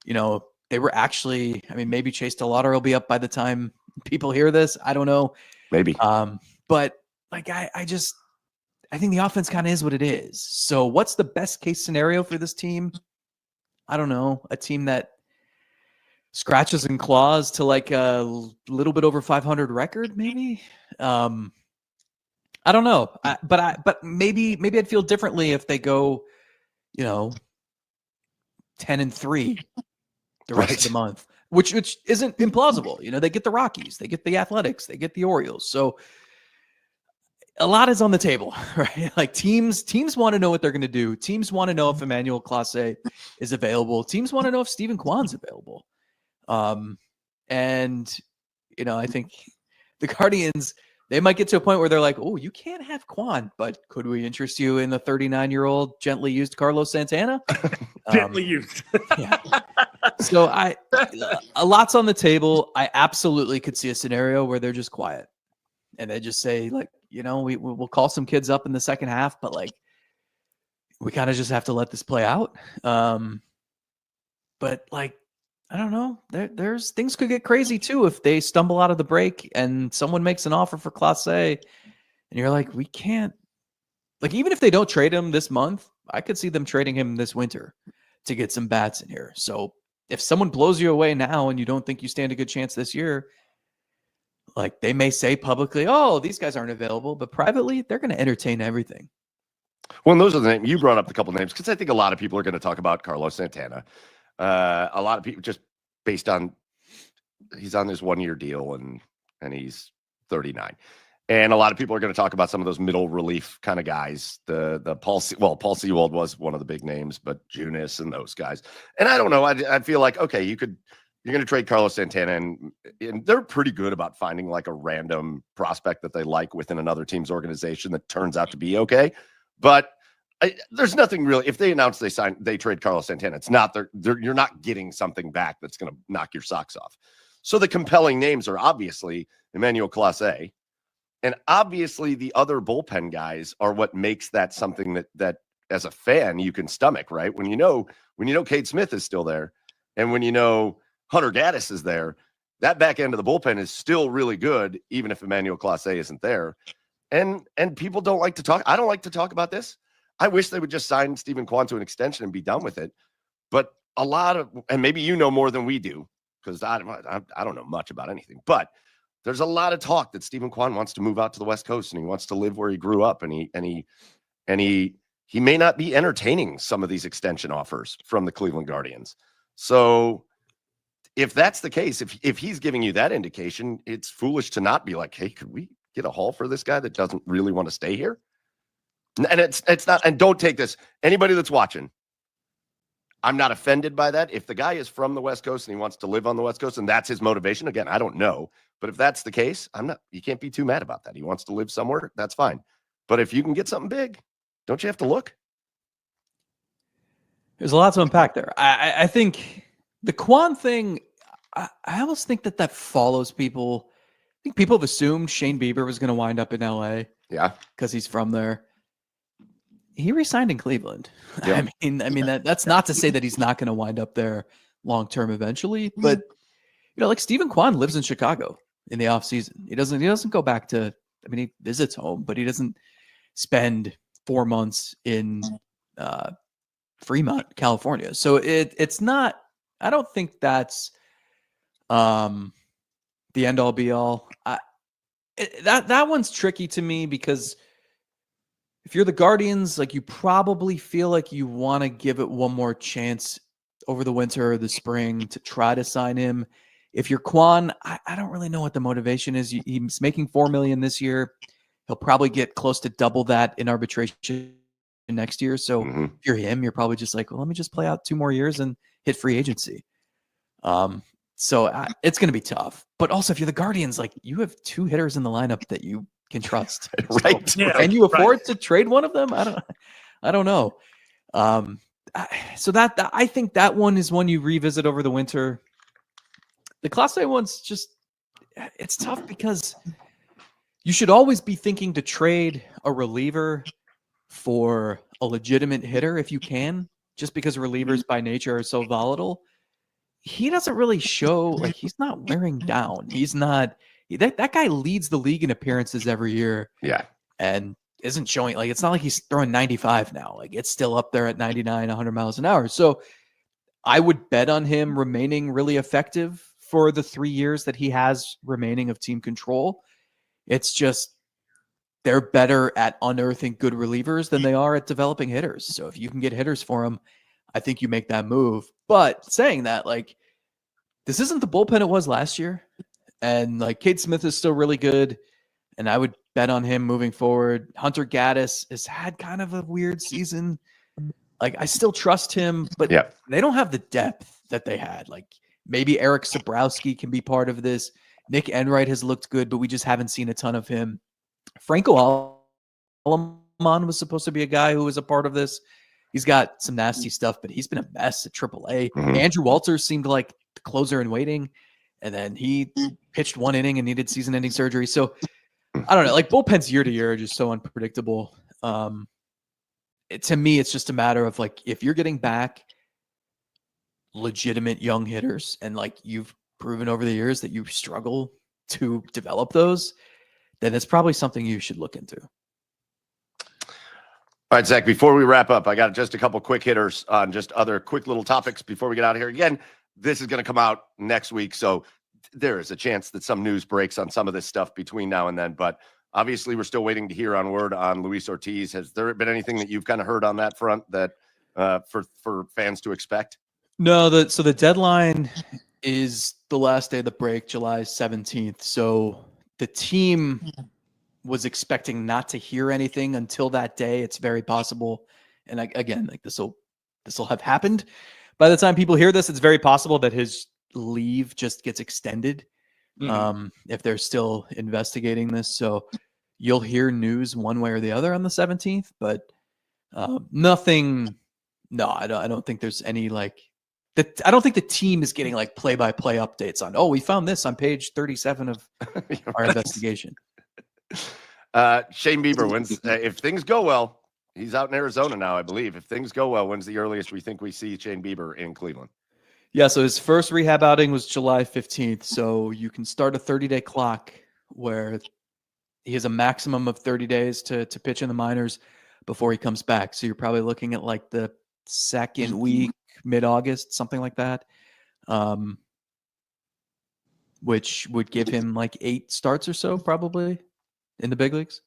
they were actually, I mean, maybe Chase DeLauder will be up by the time people hear this. I don't know. Maybe. But like, I think the offense kind of is what it is. So what's the best case scenario for this team? I don't know. A team that scratches and claws to like a little bit over 500 record, maybe. I don't know. But maybe I'd feel differently if they go, 10-3 the rest of the month, which isn't implausible. They get the Rockies, they get the Athletics, they get the Orioles. So a lot is on the table, right? Like teams want to know what they're going to do. Teams want to know if Emmanuel Clase is available. Teams want to know if Stephen Kwan's available. And I think the Guardians, they might get to a point where they're like, oh, you can't have Kwan, but could we interest you in the 39-year-old gently used Carlos Santana? Gently used. Yeah. So a lot's on the table. I absolutely could see a scenario where they're just quiet and they just say like, we'll call some kids up in the second half, but like, we kind of just have to let this play out. But like, I don't know. There's things could get crazy too if they stumble out of the break and someone makes an offer for Clase, and you're like, we can't. Like, even if they don't trade him this month, I could see them trading him this winter to get some bats in here. So if someone blows you away now and you don't think you stand a good chance this year, like they may say publicly, "Oh, these guys aren't available," but privately, they're going to entertain everything. Well, and those are the names you brought up. A couple names because I think a lot of people are going to talk about Carlos Santana. A lot of people just based on he's on this 1-year deal and he's 39, and a lot of people are going to talk about some of those middle relief kind of guys. The Paul Sewald was one of the big names, but Junis and those guys. And I don't know. I feel like okay, you're going to trade Carlos Santana, and they're pretty good about finding like a random prospect that they like within another team's organization that turns out to be okay, but. There's nothing really. If they announce they trade Carlos Santana, it's not you're not getting something back that's going to knock your socks off. So the compelling names are obviously Emmanuel Clase, and obviously the other bullpen guys are what makes that something that as a fan you can stomach, right? When you know Cade Smith is still there, and when Hunter Gaddis is there, that back end of the bullpen is still really good, even if Emmanuel Clase isn't there. And people don't like to talk. I don't like to talk about this. I wish they would just sign Stephen Kwan to an extension and be done with it. But a lot of, and maybe you know more than we do, because I don't know much about anything. But there's a lot of talk that Stephen Kwan wants to move out to the West Coast and he wants to live where he grew up, and he may not be entertaining some of these extension offers from the Cleveland Guardians. So if that's the case, if he's giving you that indication, it's foolish to not be like, hey, could we get a haul for this guy that doesn't really want to stay here? And it's not, and don't take this, anybody that's watching, I'm not offended by that. If the guy is from the West Coast and he wants to live on the West Coast and that's his motivation, again, I don't know. But if that's the case, you can't be too mad about that. He wants to live somewhere, that's fine. But if you can get something big, don't you have to look? There's a lot to unpack there. I think the Kwan thing, I almost think that follows people. I think people have assumed Shane Bieber was going to wind up in LA. Yeah. Because he's from there. He resigned in Cleveland. Yeah. I mean that's not to say that he's not going to wind up there long term eventually, but like Stephen Kwan lives in Chicago in the off season. He doesn't go back to, he visits home, but he doesn't spend 4 months in Fremont, California. So it's not, I don't think that's the end all be all. That one's tricky to me because if you're the Guardians, like you probably feel like you want to give it one more chance over the winter or the spring to try to sign him. If you're Kwan, I don't really know what the motivation is. He's making $4 million this year. He'll probably get close to double that in arbitration next year. So if you're him, you're probably just like, well, let me just play out 2 more years and hit free agency. So it's going to be tough. But also, if you're the Guardians, like you have 2 hitters in the lineup that you can trust, right? So, can you afford to trade one of them? I don't know. So that I think that one is one you revisit over the winter. The Clase one's just, it's tough because you should always be thinking to trade a reliever for a legitimate hitter if you can, just because relievers by nature are so volatile. He doesn't really show, like, he's not wearing down. He's not, that guy leads the league in appearances every year. Yeah. And isn't showing, like, it's not like he's throwing 95 now. Like, it's still up there at 99, 100 miles an hour. So I would bet on him remaining really effective for the 3 years that he has remaining of team control. It's just, they're better at unearthing good relievers than they are at developing hitters. So if you can get hitters for him, I think you make that move. But saying that, like, this isn't the bullpen it was last year. And like, Cade Smith is still really good. And I would bet on him moving forward. Hunter Gaddis has had kind of a weird season. Like, I still trust him, but they don't have the depth that they had. Like, maybe Eric Sabrowski can be part of this. Nick Enright has looked good, but we just haven't seen a ton of him. Franco Aleman was supposed to be a guy who was a part of this. He's got some nasty stuff, but he's been a mess at AAA. Mm-hmm. Andrew Walters seemed like the closer in waiting, and then he pitched 1 inning and needed season-ending surgery. So I don't know. Like, bullpens year to year are just so unpredictable. To me, it's just a matter of, like, if you're getting back legitimate young hitters, and like you've proven over the years that you struggle to develop those, then it's probably something you should look into. All right, Zach, before we wrap up, I got just a couple quick hitters on just other quick little topics before we get out of here. Again, this is going to come out next week, so there is a chance that some news breaks on some of this stuff between now and then, but obviously we're still waiting to hear on word on Luis Ortiz. Has there been anything that you've kind of heard on that front that for fans to expect? No, so the deadline is the last day of the break, July 17th. So the team was expecting not to hear anything until that day. It's very possible. And again, like, this will have happened by the time people hear this. It's very possible that his leave just gets extended if they're still investigating this. So you'll hear news one way or the other on the 17th, but nothing. No, I don't think there's any, like, that. I don't think the team is getting like play-by-play updates on, oh, we found this on page 37 of our investigation. Shane Bieber, when's if things go well, he's out in Arizona now, I believe. If things go well, when's the earliest we think we see Shane Bieber in Cleveland? Yeah, so his first rehab outing was July 15th. So you can start a 30-day clock where he has a maximum of 30 days to pitch in the minors before he comes back. So you're probably looking at like the second week, mid-August, something like that, which would give him like 8 starts or so probably in the big leagues.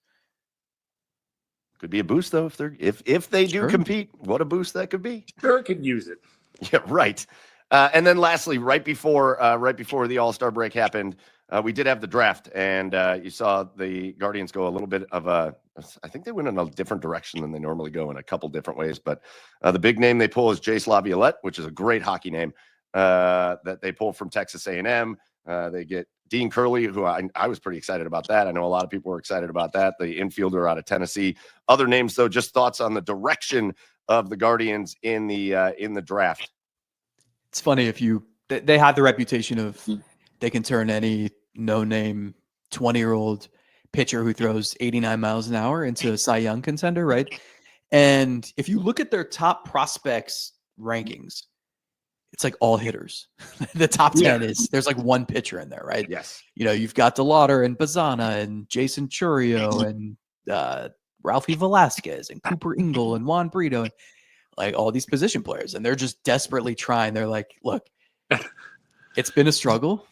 Could be a boost though if they do compete. What a boost that could be. Sure, could use it. Yeah, right. And then lastly, right before the All-Star break happened, we did have the draft, and you saw the Guardians go a little bit of I think they went in a different direction than they normally go in a couple different ways. But the big name they pull is Jace Laviolette, which is a great hockey name that they pull from Texas A&M. They get Dean Curley, who I was pretty excited about that. I know a lot of people were excited about that. The infielder out of Tennessee. Other names, though, just thoughts on the direction of the Guardians in the draft. It's funny, they have the reputation of they can turn any no-name 20-year-old pitcher who throws 89 miles an hour into a Cy Young contender, right? And if you look at their top prospects rankings, it's like all hitters. The top 10 is, there's like one pitcher in there, right? Yes. You know, you've got DeLauder and Bazana and Jason Churio and Ralphie Velasquez and Cooper Ingle and Juan Brito and like all these position players. And they're just desperately trying. They're like, look, it's been a struggle.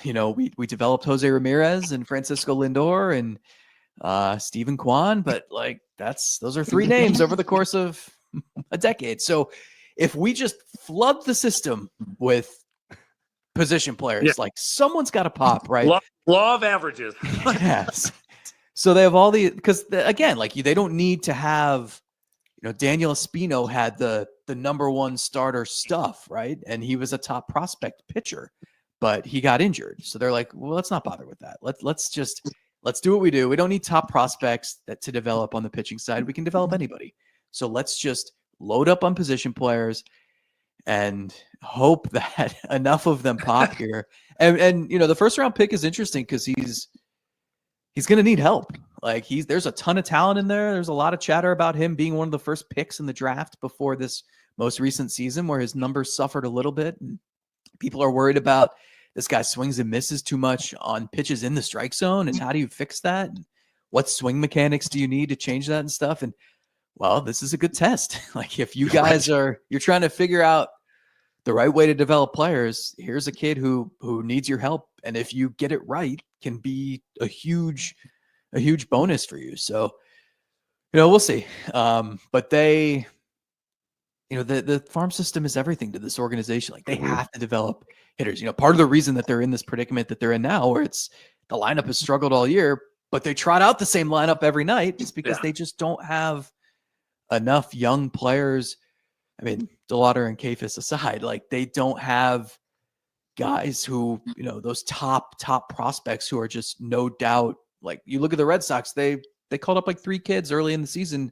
You know, we developed Jose Ramirez and Francisco Lindor and Stephen Kwan, but like those are 3 names over the course of a decade. So if we just flood the system with position players, like someone's got to pop, right? Law of averages. Yes. So they have all because again, like they don't need to have, you know, Daniel Espino had the number 1 starter stuff, right? And he was a top prospect pitcher, but he got injured. So they're like, well, let's not bother with that. Let's do what we do. We don't need top prospects to develop on the pitching side. We can develop anybody. So let's just load up on position players and hope that enough of them pop here. And you know, the first round pick is interesting because he's going to need help. Like there's a ton of talent in there. There's a lot of chatter about him being one of the first picks in the draft before this most recent season where his numbers suffered a little bit. And people are worried about this guy swings and misses too much on pitches in the strike zone. And how do you fix that? And what swing mechanics do you need to change that and stuff? And well, this is a good test. Like if you guys you're trying to figure out the right way to develop players, here's a kid who needs your help. And if you get it right, can be a huge bonus for you. So, we'll see. But they, the farm system is everything to this organization. Like they have to develop hitters. Part of the reason that they're in this predicament that they're in now, where it's the lineup has struggled all year, but they trot out the same lineup every night, is because they just don't have enough young players. I mean, DeLauder and Kafis aside, like they don't have guys who, those top prospects who are just no doubt. Like you look at the Red Sox, they called up like 3 kids early in the season.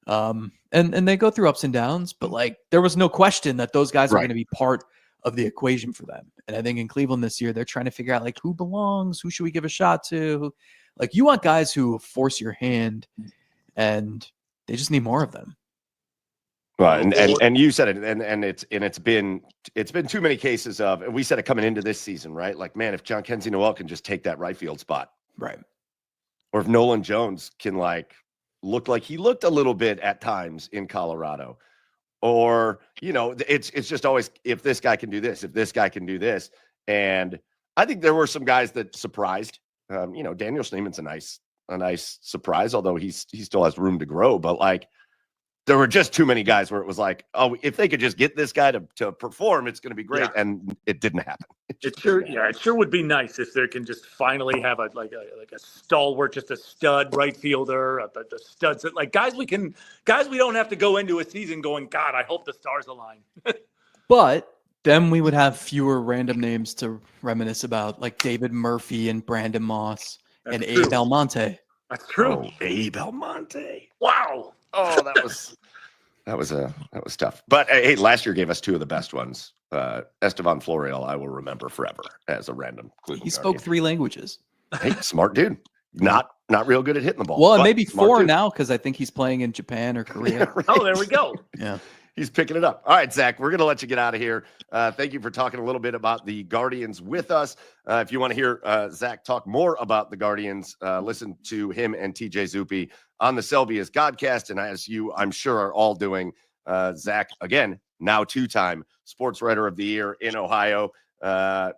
And they go through ups and downs, but like there was no question that those guys are going to be part of the equation for them. And I think in Cleveland this year, they're trying to figure out like who belongs, who should we give a shot to? Like you want guys who force your hand, and they just need more of them. Right, and you said it, and it's been too many cases of, and we said it coming into this season, right? Like, man, if John Kenzie Noel can just take that right field spot, right, or if Nolan Jones can look like he looked a little bit at times in Colorado, or it's just always if this guy can do this, if this guy can do this, and I think there were some guys that surprised. Daniel Schneeman's a nice surprise, although he still has room to grow, but like. There were just too many guys where it was like, oh, if they could just get this guy to perform, it's going to be great, and it didn't happen. It sure would be nice if there can just finally have a stalwart, just a stud right fielder, the studs that guys we don't have to go into a season going, God, I hope the stars align. But then we would have fewer random names to reminisce about, like David Murphy and Brandon Moss and Abe Almonte. That's true. Oh, Abe Almonte. Wow. Oh, that was tough. But hey, last year gave us 2 of the best ones. Estevan Florial, I will remember forever as a random Cleveland He spoke Guardian. 3 languages. Hey, smart dude. Not real good at hitting the ball. Well, and maybe 4 now because I think he's playing in Japan or Korea. Yeah, right. Oh, there we go. Yeah. He's picking it up. All right, Zach, we're going to let you get out of here. Thank you for talking a little bit about the Guardians with us. If you want to hear Zach talk more about the Guardians, listen to him and TJ Zuppe on the Selby is Godcast. And as you, I'm sure, are all doing, Zach, again, now 2-time Sports Writer of the Year in Ohio.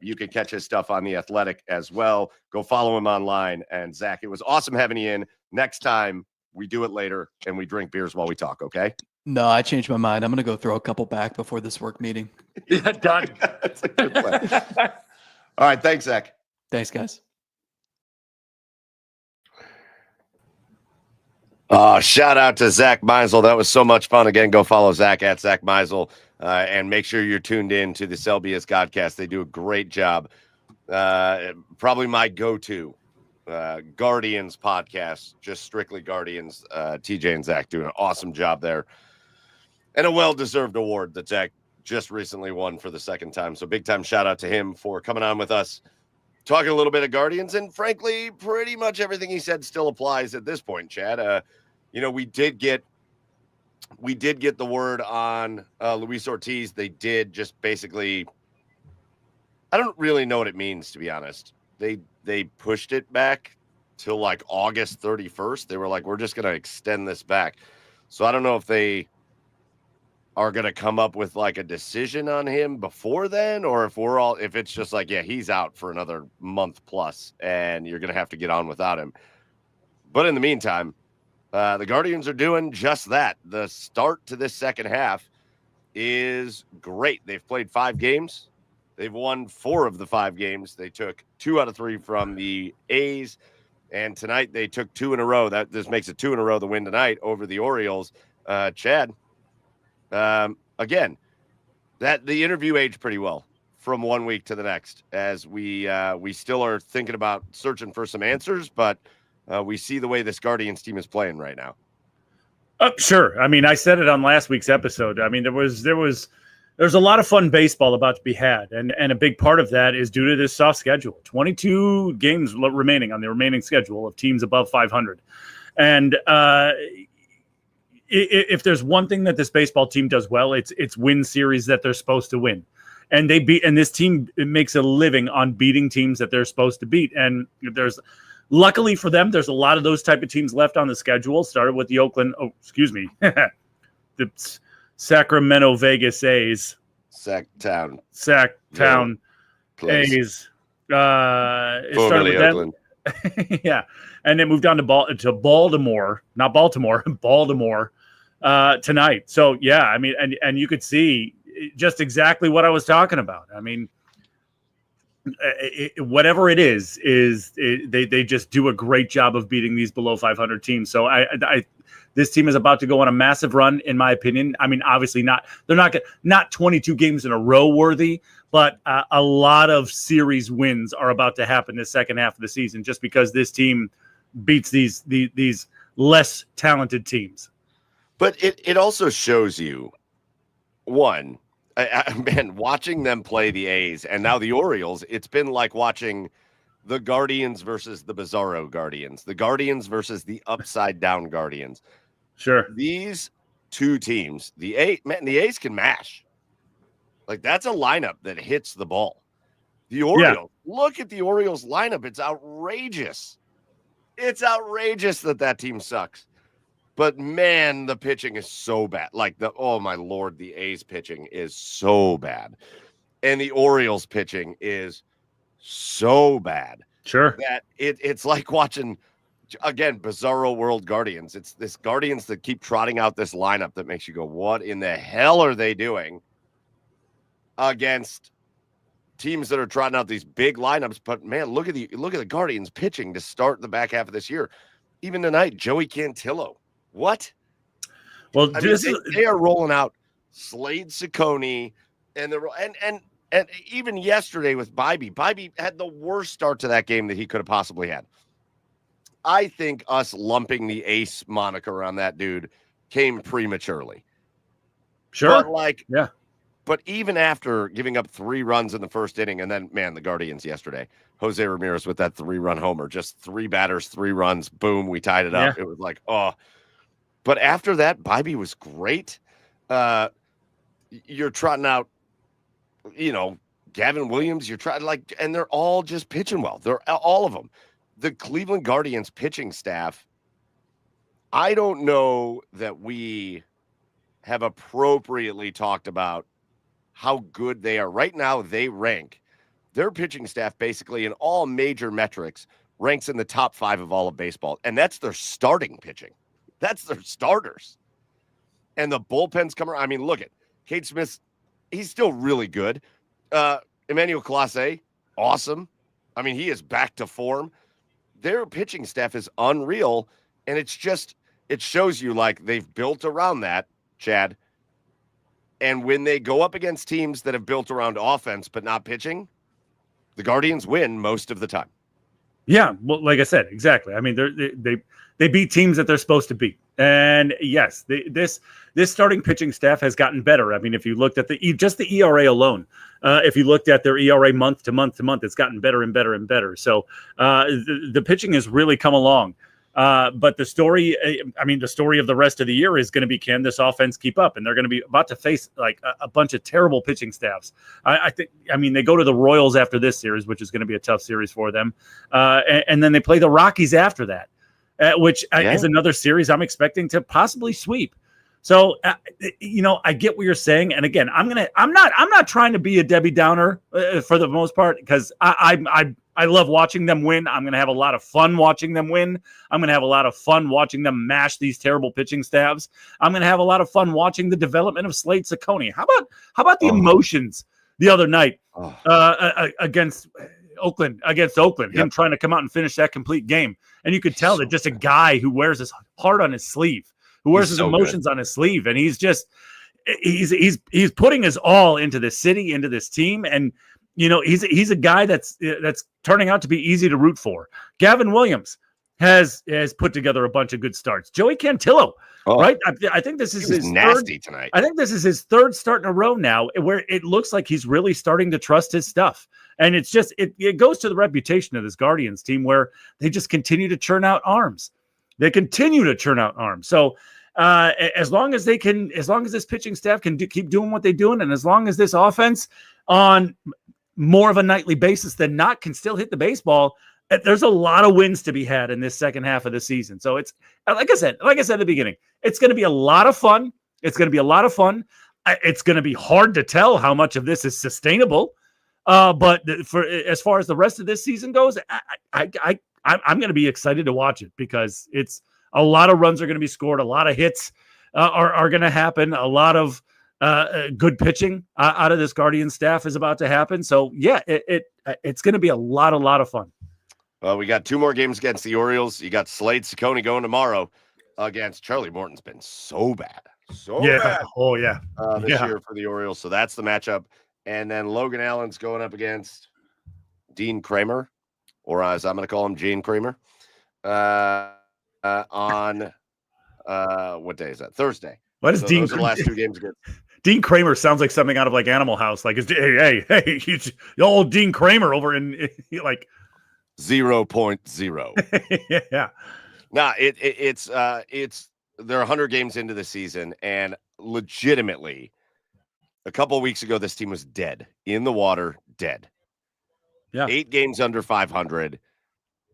You can catch his stuff on The Athletic as well. Go follow him online. And Zach, it was awesome having you in. Next time, we do it later and we drink beers while we talk, okay? No, I changed my mind. I'm going to go throw a couple back before this work meeting. Yeah, done. That's a good plan. All right. Thanks, Zach. Thanks, guys. Shout out to Zack Meisel. That was so much fun. Again, go follow Zach at Zack Meisel and make sure you're tuned in to the Selby is Godcast. They do a great job. Probably my go-to Guardians podcast, just strictly Guardians. TJ and Zach do an awesome job there. And a well-deserved award that Zach just recently won for the 2nd time. So big time shout out to him for coming on with us, talking a little bit of Guardians. And frankly, pretty much everything he said still applies at this point, Chad. We did get the word on Luis Ortiz. They did just basically, I don't really know what it means, to be honest. They pushed it back till like August 31st. They were like, we're just going to extend this back. So I don't know if they are going to come up with like a decision on him before then, or if it's just like, yeah, he's out for another month plus and you're going to have to get on without him. But in the meantime, the Guardians are doing just that. The start to this second half is great. They've played 5 games. They've won 4 of the 5 games. They took 2 out of 3 from the A's, and tonight they took 2 in a row. This makes it 2 in a row, the win tonight over the Orioles. Chad, again, that the interview aged pretty well from one week to the next, as we still are thinking about searching for some answers, but we see the way this Guardians team is playing right now. Sure. I mean, I said it on last week's episode. I mean, there was there's a lot of fun baseball about to be had, and a big part of that is due to this soft schedule. 22 games remaining on the remaining schedule of teams above 500, and if there's one thing that this baseball team does well, it's win series that they're supposed to win, and this team makes a living on beating teams that they're supposed to beat. And luckily for them, there's a lot of those type of teams left on the schedule. Started with the the Sacramento Vegas A's. Sacktown A's. It started Formerly with Oakland. them. Yeah. And then moved on to Baltimore, not Baltimore, Baltimore tonight. So, yeah, I mean, and you could see just exactly what I was talking about. I mean, whatever it is, they just do a great job of beating these below 500 teams. So this team is about to go on a massive run, in my opinion. I mean, obviously they're not 22 games in a row worthy, but a lot of series wins are about to happen this second half of the season, just because this team beats these less talented teams. But it also shows you, one, man, watching them play the A's and now the Orioles, it's been like watching the Guardians versus the Bizarro Guardians, the Guardians versus the upside down Guardians. Sure. These two teams, the A's can mash. Like, that's a lineup that hits the ball. The Orioles, look at the Orioles lineup. It's outrageous. It's outrageous that team sucks. But, man, the pitching is so bad. Like, oh, my Lord, the A's pitching is so bad. And the Orioles pitching is so bad. Sure. That it's like watching, again, Bizarro World Guardians. It's this Guardians that keep trotting out this lineup that makes you go, what in the hell are they doing against teams that are trotting out these big lineups? But, man, look at the Guardians pitching to start the back half of this year. Even tonight, Joey Cantillo. What? Well, they are rolling out Slade Ciccone, and even yesterday with Bybee. Bybee had the worst start to that game that he could have possibly had. I think us lumping the ace moniker on that dude came prematurely. Sure. But But even after giving up 3 runs in the first inning, and then, man, the Guardians yesterday, Jose Ramirez with that 3-run homer, just 3 batters, 3 runs, boom, we tied it up. Yeah. It was like, oh. But after that, Bybee was great. You're trotting out, Gavin Williams. You're trying and they're all just pitching well. They're all of them. The Cleveland Guardians pitching staff, I don't know that we have appropriately talked about how good they are. Right now, they rank. Their pitching staff basically in all major metrics ranks in the top 5 of all of baseball. And that's their starting pitching. That's their starters. And the bullpen's coming. I mean, look at Cade Smith. He's still really good. Emmanuel Clase, awesome. I mean, he is back to form. Their pitching staff is unreal. And it shows you they've built around that, Chad. And when they go up against teams that have built around offense but not pitching, the Guardians win most of the time. Yeah, well, like I said, exactly. I mean, they beat teams that they're supposed to beat. And yes, this starting pitching staff has gotten better. I mean, if you looked at just the ERA alone, if you looked at their ERA month to month to month, it's gotten better and better and better. So the pitching has really come along. But the story of the rest of the year is going to be, can this offense keep up? And they're going to be about to face a bunch of terrible pitching staffs. I think they go to the Royals after this series, which is going to be a tough series for them. And then they play the Rockies after that, which is another series I'm expecting to possibly sweep. So, I get what you're saying. And again, I'm not trying to be a Debbie Downer for the most part, because I love watching them win. I'm going to have a lot of fun watching them win. I'm going to have a lot of fun watching them mash these terrible pitching staffs. I'm going to have a lot of fun watching the development of Slade Ciccone. How about the emotions the other night against Oakland? Yep. Him trying to come out and finish that complete game. And you could tell that just a guy who wears his heart on his sleeve, who wears his emotions on his sleeve. And he's putting his all into this city, into this team. And, he's a guy that's turning out to be easy to root for. Gavin Williams, has put together a bunch of good starts. Joey Cantillo, right? I think this is his nasty tonight. I think this is his third start in a row now where it looks like he's really starting to trust his stuff. And it's just, it goes to the reputation of this Guardians team where they just continue to churn out arms. They continue to churn out arms. So as long as this pitching staff can keep doing what they're doing, and as long as this offense on more of a nightly basis than not can still hit the baseball, there's a lot of wins to be had in this second half of the season. So it's like I said at the beginning, it's going to be a lot of fun. It's going to be a lot of fun. It's going to be hard to tell how much of this is sustainable. But as far as the rest of this season goes, I'm going to be excited to watch it because it's a lot of runs are going to be scored. A lot of hits are going to happen. A lot of good pitching out of this Guardian staff is about to happen. So yeah, it's going to be a lot of fun. Well, we got 2 more games against the Orioles. You got Slade Ciccone going tomorrow against Charlie Morton's been so bad. Bad. Oh, yeah. This year for the Orioles. So that's the matchup. And then Logan Allen's going up against Dean Kramer, or as I'm going to call him, Gene Kramer, on what day is that? Thursday. What is Dean? Those are the last 2 games against. Dean Kramer sounds like something out of like Animal House. Like, hey, he's old Dean Kramer over in like 0.0. Yeah. Nah, it's they're 100 games into the season, and legitimately, a couple of weeks ago, this team was dead in the water, dead. Yeah, 8 games under 500,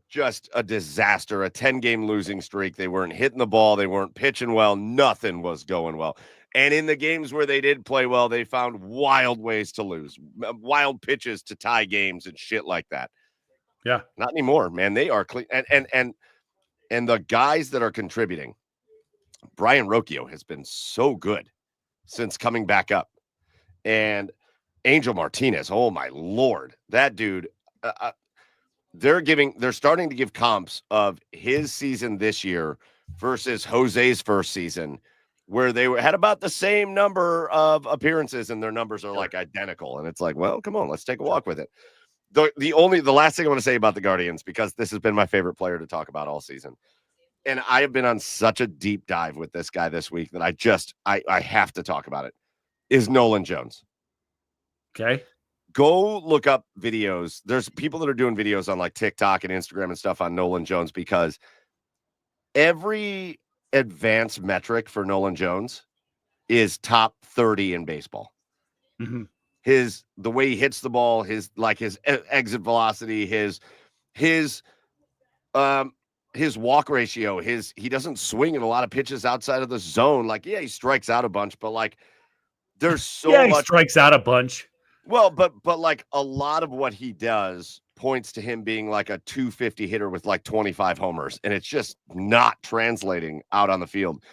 just a disaster. A 10-game losing streak. They weren't hitting the ball, they weren't pitching well, nothing was going well. And in the games where they did play well, they found wild ways to lose, wild pitches to tie games and shit like that. Yeah, not anymore, man. They are clean, and the guys that are contributing. Brian Rocchio has been so good since coming back up, and Angel Martinez. Oh my Lord, that dude. They're starting to give comps of his season this year versus Jose's first season, where they had about the same number of appearances, and their numbers are like identical. And it's like, well, come on, let's take a walk with it. The last thing I want to say about the Guardians, because this has been my favorite player to talk about all season, and I have been on such a deep dive with this guy this week that I have to talk about it, is Nolan Jones. Okay. Go look up videos. There's people that are doing videos on like TikTok and Instagram and stuff on Nolan Jones, because every advanced metric for Nolan Jones is top 30 in baseball. Mm-hmm. The way he hits the ball, his exit velocity, his walk ratio, he doesn't swing in a lot of pitches outside of the zone. Like, yeah, he strikes out a bunch, but like there's so much. He strikes out a bunch. Well, but like a lot of what he does points to him being like a 250 hitter with like 25 homers, and it's just not translating out on the field.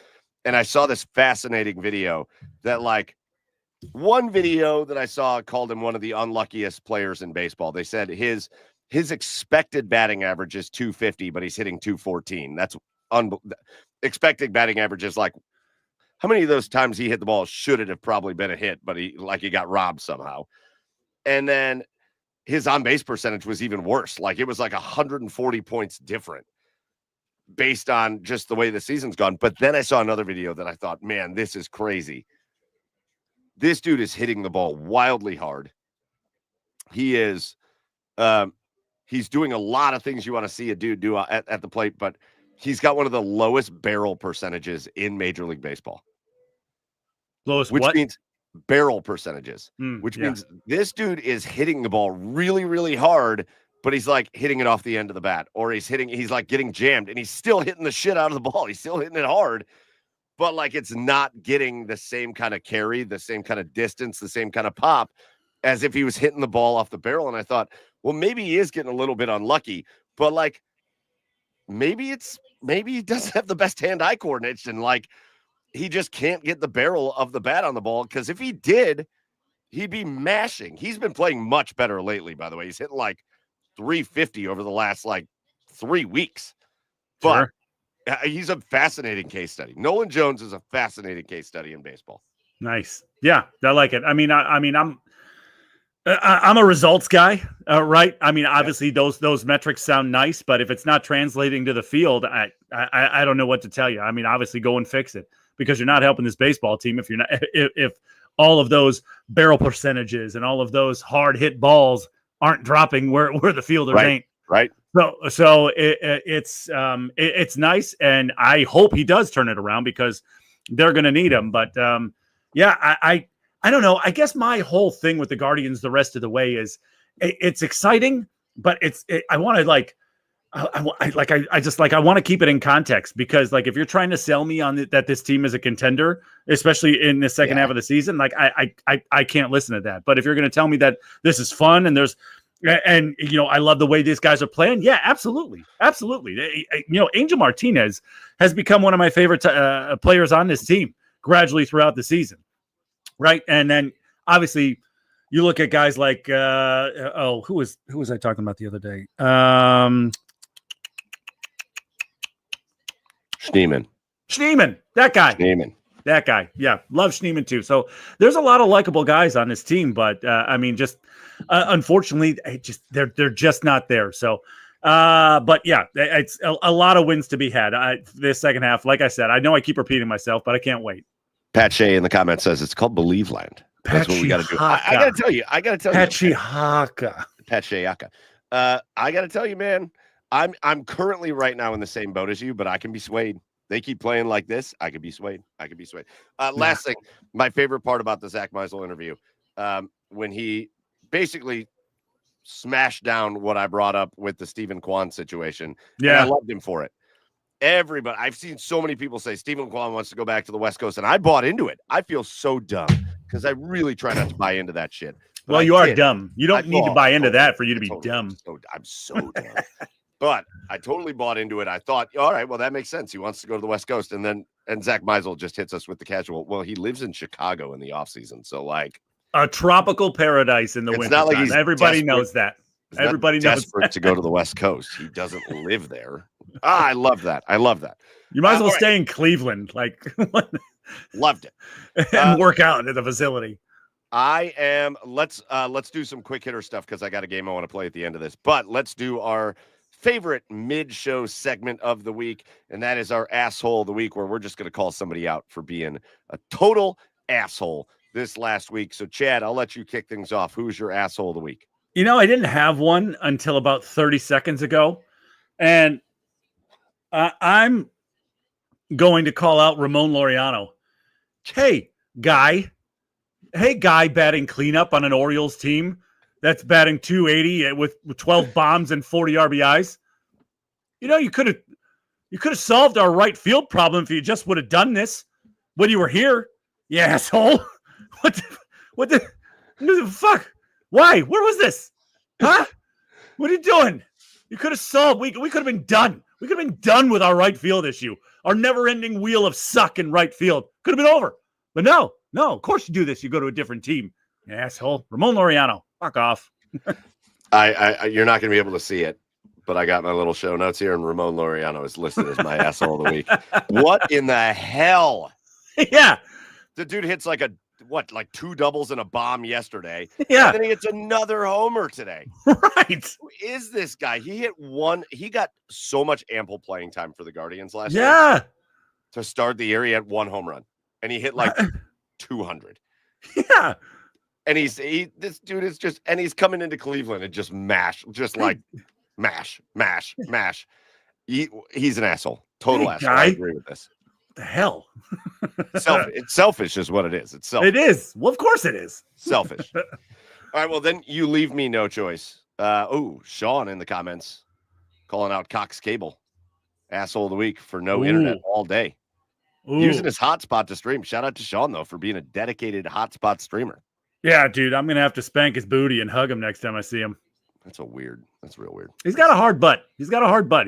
And I saw this fascinating video that like one video that I saw called him one of the unluckiest players in baseball. They said his expected batting average is 250, but he's hitting 214. That's expected batting average is like, how many of those times he hit the ball should it have probably been a hit, but he got robbed somehow. And then his on-base percentage was even worse. Like it was like 140 points different based on just the way the season's gone. But then I saw another video that I thought, man, this is crazy. This dude is hitting the ball wildly hard. He is, he's doing a lot of things you want to see a dude do at the plate, but he's got one of the lowest barrel percentages in Major League Baseball. Lowest which what? means barrel percentages, which means this dude is hitting the ball really, really hard, but he's like hitting it off the end of the bat, or he's like getting jammed, and he's still hitting the shit out of the ball. He's still hitting it hard, but like it's not getting the same kind of carry, the same kind of distance, the same kind of pop as if he was hitting the ball off the barrel. And I thought, well, maybe he is getting a little bit unlucky, but like maybe he doesn't have the best hand-eye coordination. Like he just can't get the barrel of the bat on the ball, because if he did, he'd be mashing. He's been playing much better lately, by the way. He's hitting like 350 over the last like 3 weeks. But he's a fascinating case study. Nolan Jones is a fascinating case study in baseball. Nice. Yeah, I like it. I mean, I'm I'm a results guy, right? I mean, obviously those metrics sound nice, but if it's not translating to the field, I don't know what to tell you. I mean, obviously go and fix it, because you're not helping this baseball team if you're not if all of those barrel percentages and all of those hard hit balls aren't dropping where the fielders ain't. Right. So it's nice, and I hope he does turn it around, because they're going to need him. But I don't know. I guess my whole thing with the Guardians the rest of the way is it's exciting, but I want to I want to keep it in context, because like if you're trying to sell me on that this team is a contender, especially in the second half of the season, like I can't listen to that. But if you're going to tell me that this is fun and I love the way these guys are playing, yeah, absolutely. Angel Martinez has become one of my favorite players on this team gradually throughout the season. Right. And then obviously you look at guys like, who was I talking about the other day? Schneeman, that guy. Yeah. Love Schneeman too. So there's a lot of likable guys on this team, but unfortunately they're just not there. So, but yeah, it's a lot of wins to be had. This second half, like I said, I know I keep repeating myself, but I can't wait. Pat Shea in the comments says it's called Believe Land. That's what we got to do. I got to tell you. Pat Shea. I got to tell you, man, I'm currently right now in the same boat as you, but I can be swayed. They keep playing like this. I could be swayed. Last thing, my favorite part about the Zack Meisel interview, when he basically smashed down what I brought up with the Stephen Kwan situation. Yeah. And I loved him for it. Everybody, I've seen so many people say Stephen Kwan wants to go back to the West Coast, and I bought into it. I feel so dumb because I really try not to buy into that shit. But well, you are dumb. You don't need to buy into that for you to be dumb. I'm so dumb. But I totally bought into it. I thought, all right, well, that makes sense. He wants to go to the West Coast. And Zack Meisel just hits us with the casual. Well, he lives in Chicago in the offseason. So, like, a tropical paradise in the winter. Not like everybody knows that. Everybody knows desperate to go to the West Coast. He doesn't live there. I love that. You might as well stay in Cleveland. Like, loved it. And work out at the facility. Let's do some quick hitter stuff because I got a game I want to play at the end of this. But let's do our favorite mid-show segment of the week, and that is our asshole of the week, where we're just going to call somebody out for being a total asshole this last week. So, Chad, I'll let you kick things off. Who's your asshole of the week? I didn't have one until about 30 seconds ago, and I'm going to call out Ramon Laureano. Hey, guy batting cleanup on an Orioles team that's batting 280 with 12 bombs and 40 RBIs. You could have solved our right field problem if you just would have done this when you were here. You asshole. What the fuck? Why? Where was this? Huh? What are you doing? You could have solved. We could have been done. We could have been done with our right field issue. Our never-ending wheel of suck in right field could have been over. But no. Of course you do this. You go to a different team. You asshole. Ramon Laureano. Fuck off. You're not going to be able to see it, but I got my little show notes here, and Ramon Laureano is listed as my asshole of the week. What in the hell? Yeah. The dude hits like two doubles and a bomb yesterday. Yeah. And then he hits another homer today. Right. Who is this guy? He hit one. He got so much ample playing time for the Guardians last year. To start the year, he had one home run, and he hit like 200. Yeah. And this dude is just, and he's coming into Cleveland and just mash. He's an asshole. Total asshole. I agree with this. The hell? It's selfish is what it is. It's selfish. It is. Well, of course it is. Selfish. All right, well, then you leave me no choice. Sean in the comments calling out Cox Cable. Asshole of the week for no internet all day. Using his hotspot to stream. Shout out to Sean, though, for being a dedicated hotspot streamer. Yeah, dude, I'm going to have to spank his booty and hug him next time I see him. That's real weird. He's got a hard butt. He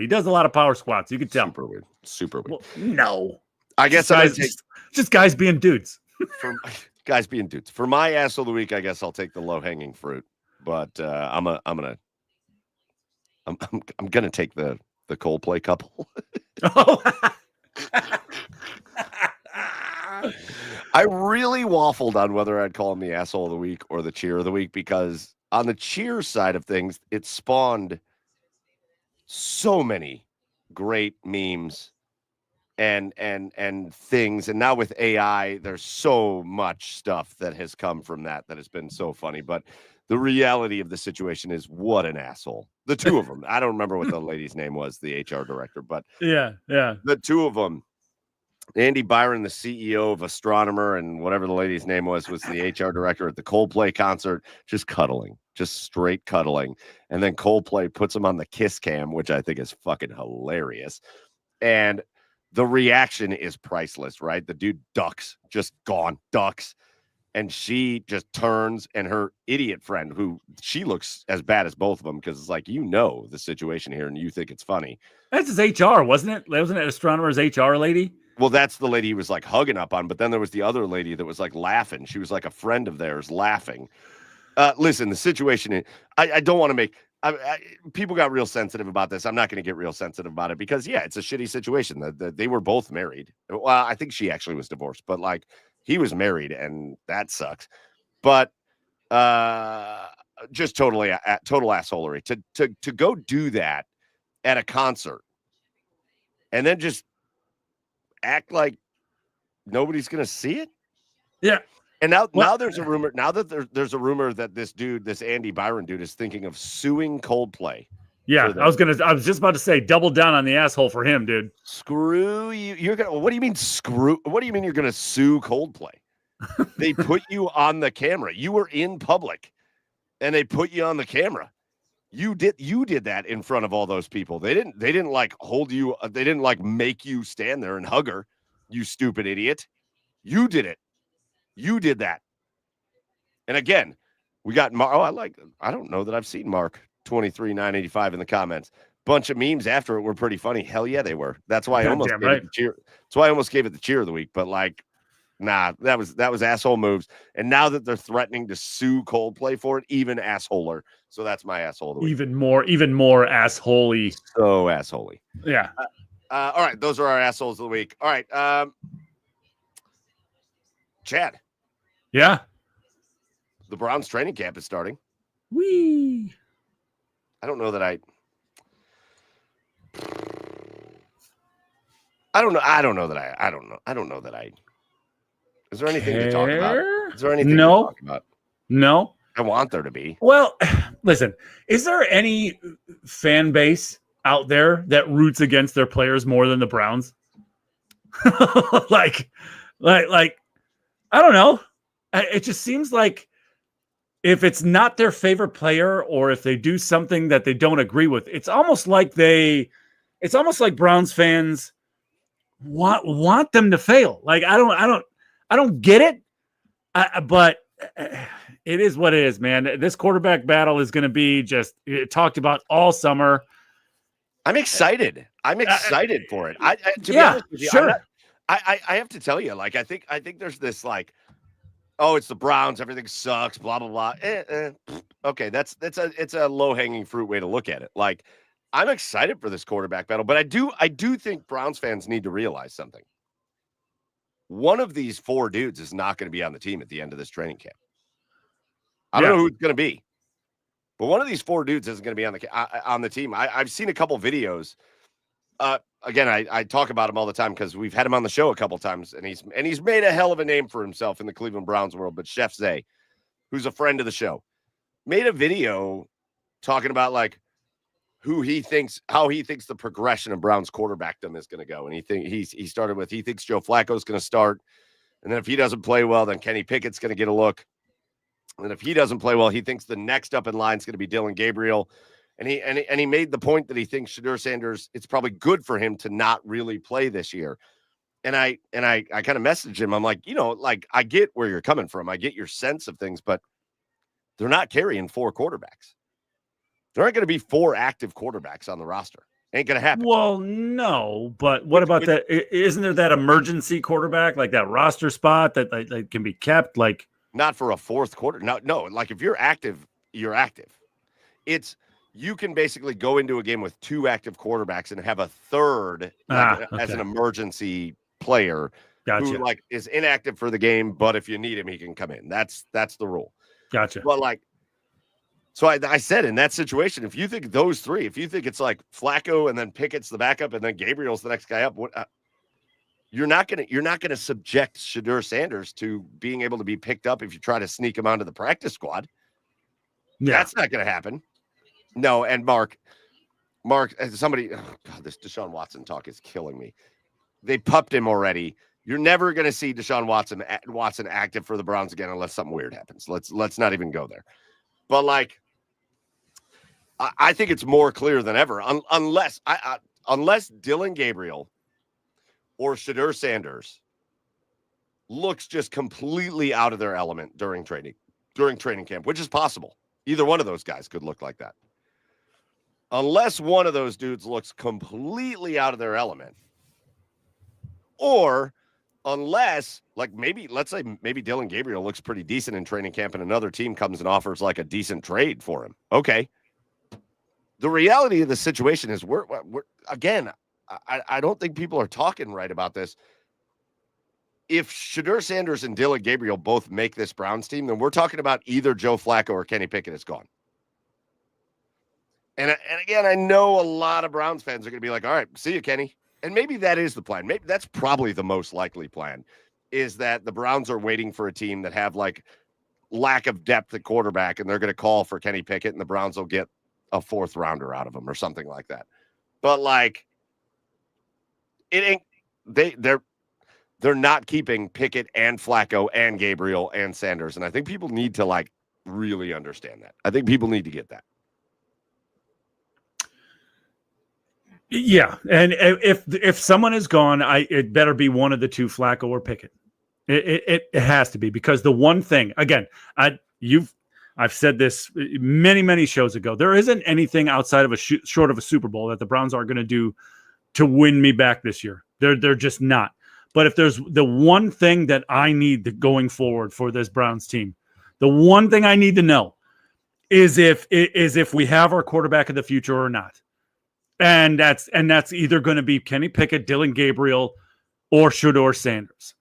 does a lot of power squats. You can tell. Super weird. Well, no. I guess just guys being dudes. Guys being dudes. For my asshole of the week, I guess I'll take the low-hanging fruit. But I'm gonna take the Coldplay couple. I really waffled on whether I'd call him the asshole of the week or the cheer of the week, because on the cheer side of things, it spawned so many great memes and things. And now with AI, there's so much stuff that has come from that has been so funny. But the reality of the situation is, what an asshole. The two of them. I don't remember what the lady's name was, the HR director, but yeah. the two of them. Andy Byron, the CEO of Astronomer, and whatever the lady's name was the HR director at the Coldplay concert, just cuddling, just straight cuddling. And then Coldplay puts him on the kiss cam, which I think is fucking hilarious. And the reaction is priceless, right? The dude ducks, just gone, ducks. And she just turns, and her idiot friend, who she looks as bad as both of them, because it's like, the situation here and you think it's funny. That's his HR, wasn't it? Wasn't it Astronomer's HR lady? Well, that's the lady he was like hugging up on, but then there was the other lady that was like laughing. She was like a friend of theirs laughing. Listen, the situation, I don't want to make, people got real sensitive about this. I'm not going to get real sensitive about it because, it's a shitty situation. They were both married. Well, I think she actually was divorced, but like he was married, and that sucks. But just total assholery to go do that at a concert and then just act like nobody's going to see it. Yeah. And now there's a rumor. Now that there's a rumor that this Andy Byron dude, is thinking of suing Coldplay. Yeah, I was just about to say, double down on the asshole for him, dude. Screw you. What do you mean screw? What do you mean you're gonna sue Coldplay? They put you on the camera. You were in public, and they put you on the camera. You did that in front of all those people. They didn't like hold you. They didn't like make you stand there and hug her. You stupid idiot. You did it. You did that. And again, we got I don't know that I've seen Mark 23985 in the comments. Bunch of memes after it were pretty funny. Hell yeah, they were. That's why I almost gave it the cheer. That's why I almost gave it the cheer of the week. But like, nah, that was asshole moves. And now that they're threatening to sue Coldplay for it, even assholer. So that's my asshole of the week. Even more assholey. So assholey. Yeah. All right, those are our assholes of the week. All right, Chad. Yeah. The Browns training camp is starting. Whee. I don't know that I Is there anything to talk about? Is there anything to talk about? No. I want there to be. Well, listen, is there any fan base out there that roots against their players more than the Browns? like, I don't know. It just seems like if it's not their favorite player, or if they do something that they don't agree with, it's almost like Browns fans want them to fail. Like, I don't get it. But it is what it is, man. This quarterback battle is going to be talked about all summer. I'm excited. I'm excited for it. To be honest with you, sure. I have to tell you, like, I think there's this like, oh, it's the Browns, everything sucks, blah blah blah. Okay, it's a low hanging fruit way to look at it. Like, I'm excited for this quarterback battle, but I do think Browns fans need to realize something. One of these four dudes is not going to be on the team at the end of this training camp. I don't know who it's going to be, but one of these four dudes isn't going to be on the team. I've seen a couple videos. Again, I talk about him all the time because we've had him on the show a couple times, and he's made a hell of a name for himself in the Cleveland Browns world. But Chef Zay, who's a friend of the show, made a video talking about like how he thinks the progression of Browns quarterbackdom is going to go, and he started with he thinks Joe Flacco is going to start, and then if he doesn't play well, then Kenny Pickett's going to get a look, and if he doesn't play well, he thinks the next up in line is going to be Dylan Gabriel. And he made the point that he thinks Shedeur Sanders, it's probably good for him to not really play this year. And I kind of messaged him. I'm like, I get where you're coming from. I get your sense of things, but they're not carrying four quarterbacks. There aren't going to be four active quarterbacks on the roster. Ain't going to happen. Well, no, but what about that? Isn't there that emergency quarterback, like that roster spot that can be kept? Like, not for a fourth quarter. No. Like, if you're active, you're active. You can basically go into a game with two active quarterbacks and have a third as an emergency player Gotcha. who like is inactive for the game, but if you need him, he can come in. That's the rule. Gotcha. But like, so I said in that situation, if you think those three, if you think it's like Flacco and then Pickett's the backup and then Gabriel's the next guy up, you're not gonna subject Shedeur Sanders to being able to be picked up if you try to sneak him onto the practice squad. Yeah. That's not gonna happen. No, and Mark, somebody, oh God, this Deshaun Watson talk is killing me. They pupped him already. You're never gonna see Deshaun Watson active for the Browns again unless something weird happens. Let's not even go there. But like, I think it's more clear than ever, unless Dylan Gabriel or Shedeur Sanders looks just completely out of their element during training camp, which is possible. Either one of those guys could look like that. Unless one of those dudes looks completely out of their element, or unless, like, let's say Dylan Gabriel looks pretty decent in training camp and another team comes and offers like a decent trade for him. Okay. The reality of the situation is we're again, I don't think people are talking right about this. If Shedeur Sanders and Dylan Gabriel both make this Browns team, then we're talking about either Joe Flacco or Kenny Pickett is gone. And again, I know a lot of Browns fans are going to be like, all right, see you, Kenny. And maybe that is the plan. Maybe that's probably the most likely plan, is that the Browns are waiting for a team that have like lack of depth at quarterback, and they're going to call for Kenny Pickett, and the Browns will get a 4th rounder out of him or something like that. But like, it ain't, they're not keeping Pickett and Flacco and Gabriel and Sanders. And I think people need to like really understand that. I think people need to get that. Yeah, and if someone is gone, it better be one of the two, Flacco or Pickett. It has to be, because the one thing, again, I've said this many shows ago, there isn't anything outside of short of a Super Bowl that the Browns are going to do to win me back this year. They're just not. But if there's the one thing that I need going forward for this Browns team, the one thing I need to know is if we have our quarterback of the future or not. And that's either going to be Kenny Pickett, Dylan Gabriel, or Shedeur Sanders.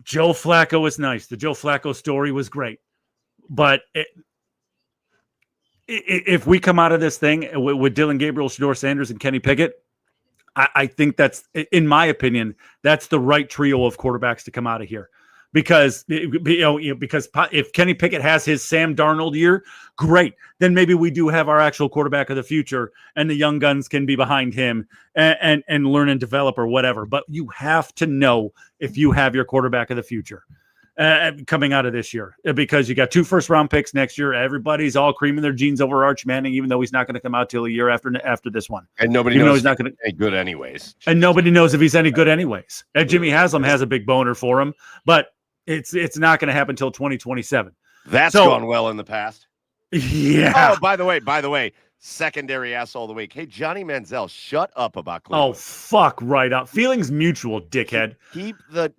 Joe Flacco is nice. The Joe Flacco story was great. But if we come out of this thing with Dylan Gabriel, Shedeur Sanders, and Kenny Pickett, I think that's, in my opinion, that's the right trio of quarterbacks to come out of here. Because because if Kenny Pickett has his Sam Darnold year, great. Then maybe we do have our actual quarterback of the future, and the young guns can be behind him and learn and develop or whatever. But you have to know if you have your quarterback of the future coming out of this year, because you got 2 first-round picks next year. Everybody's all creaming their jeans over Arch Manning, even though he's not going to come out till a year after this one. And nobody knows he's not going to be any good anyways. And nobody knows if he's any good anyways. And Jimmy Haslam has a big boner for him, but it's not going to happen until 2027. That's gone well in the past. Yeah. Oh, by the way, secondary asshole of the week. Hey, Johnny Manziel, shut up about Cleveland. Oh, fuck right up. Feelings mutual, dickhead. Keep the.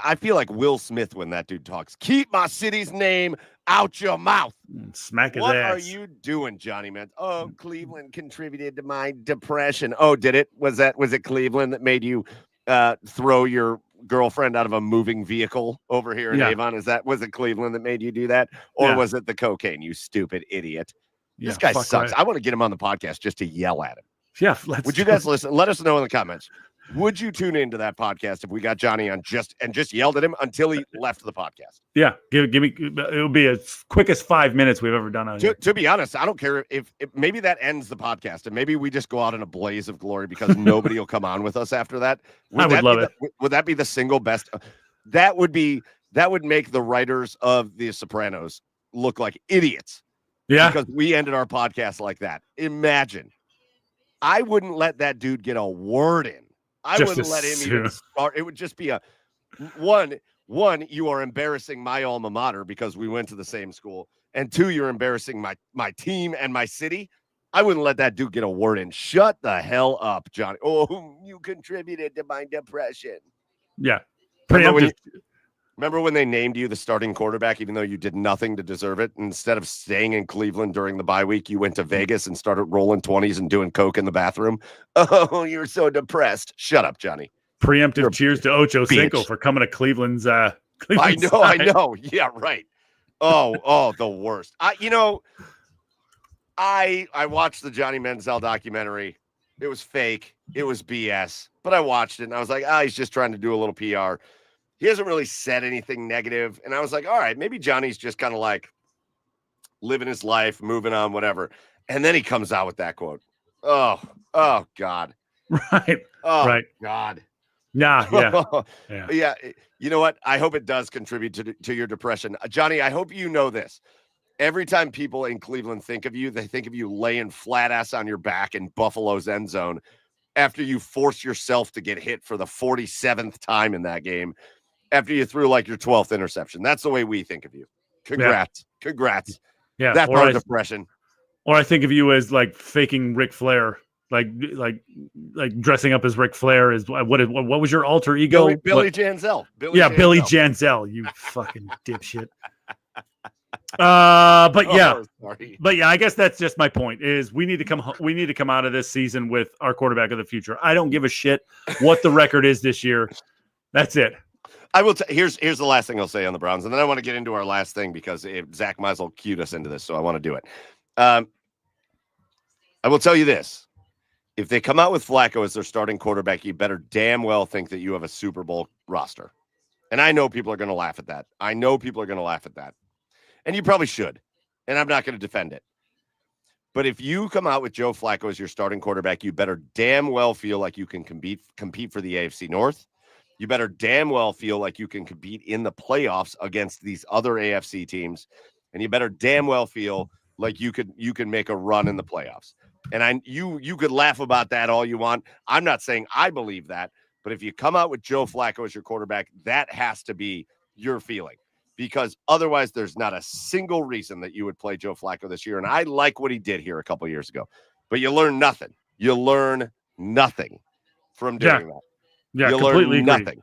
I feel like Will Smith when that dude talks. Keep my city's name out your mouth. Smack his what ass. What are you doing, Johnny Manziel? Oh, Cleveland contributed to my depression. Oh, did it? Was it Cleveland that made you throw your girlfriend out of a moving vehicle over here in Avon? Was it Cleveland that made you do that, or was it the cocaine? You stupid idiot! This guy sucks. Right. I want to get him on the podcast just to yell at him. Yeah, would you guys listen? Let us know in the comments. Would you tune into that podcast if we got Johnny on just yelled at him until he left the podcast? Yeah, give me. It would be as quick as 5 minutes we've ever done on here. To be honest, I don't care if maybe that ends the podcast and maybe we just go out in a blaze of glory because nobody will come on with us after that. I would love it. Would that be the single best? That would make the writers of The Sopranos look like idiots. Yeah, because we ended our podcast like that. Imagine. I wouldn't let that dude get a word in. I wouldn't let him even start. It would just be a one, you are embarrassing my alma mater because we went to the same school. And 2, you're embarrassing my team and my city. I wouldn't let that dude get a word in. Shut the hell up, Johnny. Oh, you contributed to my depression. Yeah. Remember when they named you the starting quarterback, even though you did nothing to deserve it? Instead of staying in Cleveland during the bye week, you went to Vegas and started rolling 20s and doing coke in the bathroom. Oh, you're so depressed. Shut up, Johnny. Preemptive cheers to Ocho bitch. Cinco for coming to Cleveland's. I Cleveland's know. side. Yeah, right. Oh, the worst. I watched the Johnny Manziel documentary. It was fake. It was BS. But I watched it and I was like, he's just trying to do a little PR. He hasn't really said anything negative. And I was like, all right, maybe Johnny's just kind of like living his life, moving on, whatever. And then he comes out with that quote. Oh God. Right. Oh, right. God. Nah, yeah. Yeah. You know what? I hope it does contribute to your depression. Johnny, I hope you know this. Every time people in Cleveland think of you, they think of you laying flat ass on your back in Buffalo's end zone after you force yourself to get hit for the 47th time in that game after you threw like your 12th interception. That's the way we think of you. Congrats. Yeah. Congrats. Yeah. That's our depression. Or I think of you as like faking Ric Flair. Like dressing up as Ric Flair is what was your alter ego? Billy Janzel. Billy Janzel, you fucking dipshit. But yeah, I guess that's just my point is we need to come out of this season with our quarterback of the future. I don't give a shit what the record is this year. That's it. I will. Here's the last thing I'll say on the Browns, and then I want to get into our last thing because Zack Meisel cued us into this, so I want to do it. I will tell you this. If they come out with Flacco as their starting quarterback, you better damn well think that you have a Super Bowl roster. And I know people are going to laugh at that. And you probably should. And I'm not going to defend it. But if you come out with Joe Flacco as your starting quarterback, you better damn well feel like you can compete for the AFC North. You better damn well feel like you can compete in the playoffs against these other AFC teams. And you better damn well feel like you can make a run in the playoffs. And you could laugh about that all you want. I'm not saying I believe that, but if you come out with Joe Flacco as your quarterback, that has to be your feeling, because otherwise there's not a single reason that you would play Joe Flacco this year. And I like what he did here a couple of years ago, but you learn nothing. You learn nothing from doing that. Yeah, you completely learn nothing.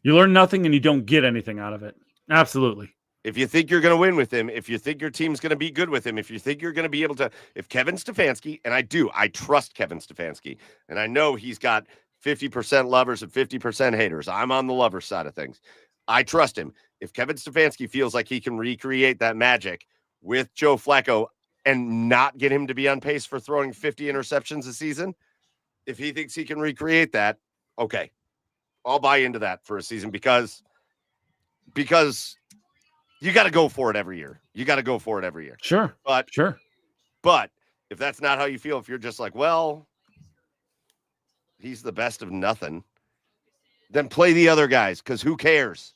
You learn nothing and you don't get anything out of it. Absolutely. If you think you're going to win with him, if you think your team's going to be good with him, if you think you're going to be able to, if Kevin Stefanski, and I trust Kevin Stefanski, and I know he's got 50% lovers and 50% haters. I'm on the lover side of things. I trust him. If Kevin Stefanski feels like he can recreate that magic with Joe Flacco and not get him to be on pace for throwing 50 interceptions a season, if he thinks he can recreate that, okay, I'll buy into that for a season because you got to go for it every year. Sure. But if that's not how you feel, if you're just like, well, he's the best of nothing, then play the other guys, because who cares?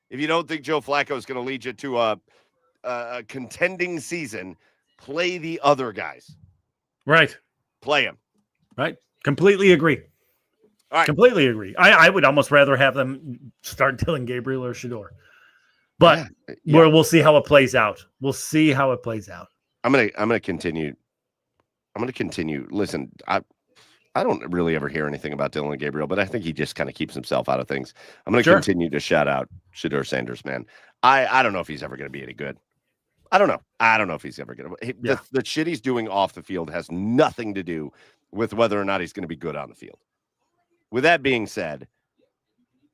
If you don't think Joe Flacco is going to lead you to a contending season, play the other guys. Right. Play them. Right. Completely agree. All right. Completely agree. I would almost rather have them start Dylan Gabriel or Shador. But we'll see how it plays out. I'm gonna continue. Listen, I don't really ever hear anything about Dylan Gabriel, but I think he just kind of keeps himself out of things. I'm gonna continue to shout out Shador Sanders, man. I don't know if he's ever gonna be any good. I don't know if he's ever gonna. The shit he's doing off the field has nothing to do with whether or not he's gonna be good on the field. With that being said,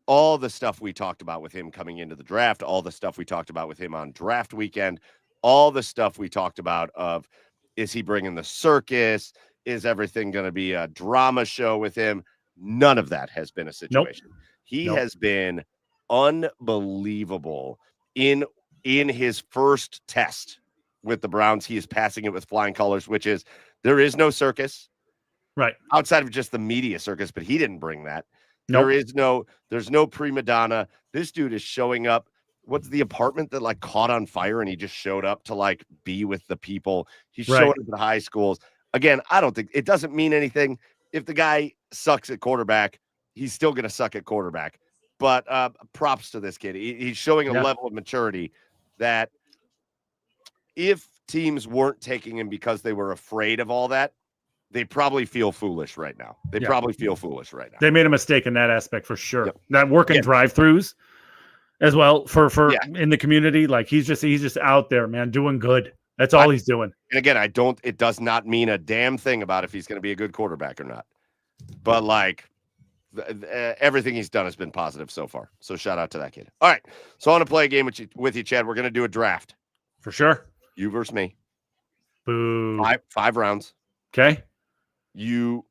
all the stuff we talked about with him coming into the draft, all the stuff we talked about with him on draft weekend, all the stuff we talked about of, is he bringing the circus? Is everything going to be a drama show with him? None of that has been a situation. Nope. He has been unbelievable in his first test with the Browns. He is passing it with flying colors, which is, there is no circus. Right. Outside of just the media circus, but he didn't bring that. Nope. There's no prima donna. This dude is showing up. What's the apartment that like caught on fire and he just showed up to like be with the people? He's showing up at high schools. Again, I don't think it doesn't mean anything. If the guy sucks at quarterback, he's still going to suck at quarterback. But props to this kid. He's showing a level of maturity that if teams weren't taking him because they were afraid of all that, they probably feel foolish right now. They They made a mistake in that aspect for sure. Yep. That working drive-throughs as well for in the community. Like he's just out there, man, doing good. That's all he's doing. And again, it does not mean a damn thing about if he's going to be a good quarterback or not. But like, everything he's done has been positive so far. So shout out to that kid. All right. So I want to play a game with you, Chad. We're going to do a draft. For sure. You versus me. Boo. Five rounds. Okay. You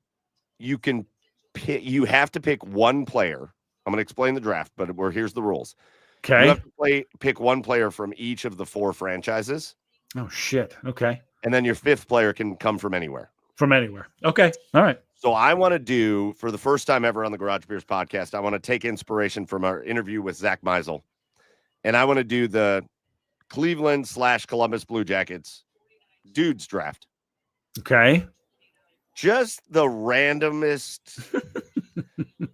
can pick, you have to pick one player. I'm going to explain the draft, but here's the rules. Okay. You have to pick one player from each of the 4 franchises. Oh, shit. Okay. And then your 5th player can come from anywhere. From anywhere. Okay. All right. So I want to do, for the first time ever on the Garage Beers podcast, I want to take inspiration from our interview with Zack Meisel. And I want to do the Cleveland/Columbus Blue Jackets dudes draft. Okay. Just the randomest.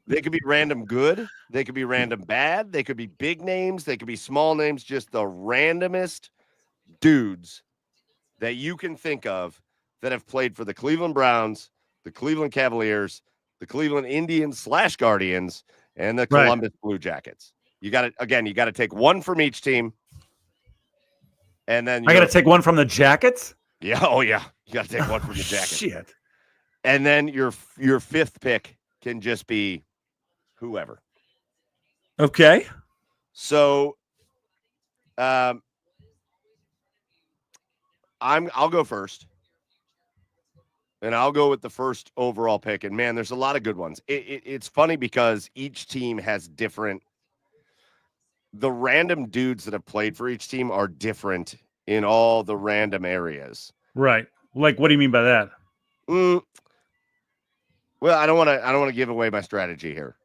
They could be random good. They could be random bad. They could be big names. They could be small names. Just the randomest dudes that you can think of that have played for the Cleveland Browns, the Cleveland Cavaliers, the Cleveland Indians/Guardians, and the Columbus Blue Jackets. You got to take one from each team. And then I got to take one from the Jackets? Yeah. Oh, yeah. You got to take one from the Jackets. Shit. And then your 5th pick can just be whoever. Okay. So, I'll go first. And I'll go with the first overall pick. And man, there's a lot of good ones. It's funny because each team has different. The random dudes that have played for each team are different in all the random areas. Right. Like, what do you mean by that? Well, I don't want to give away my strategy here,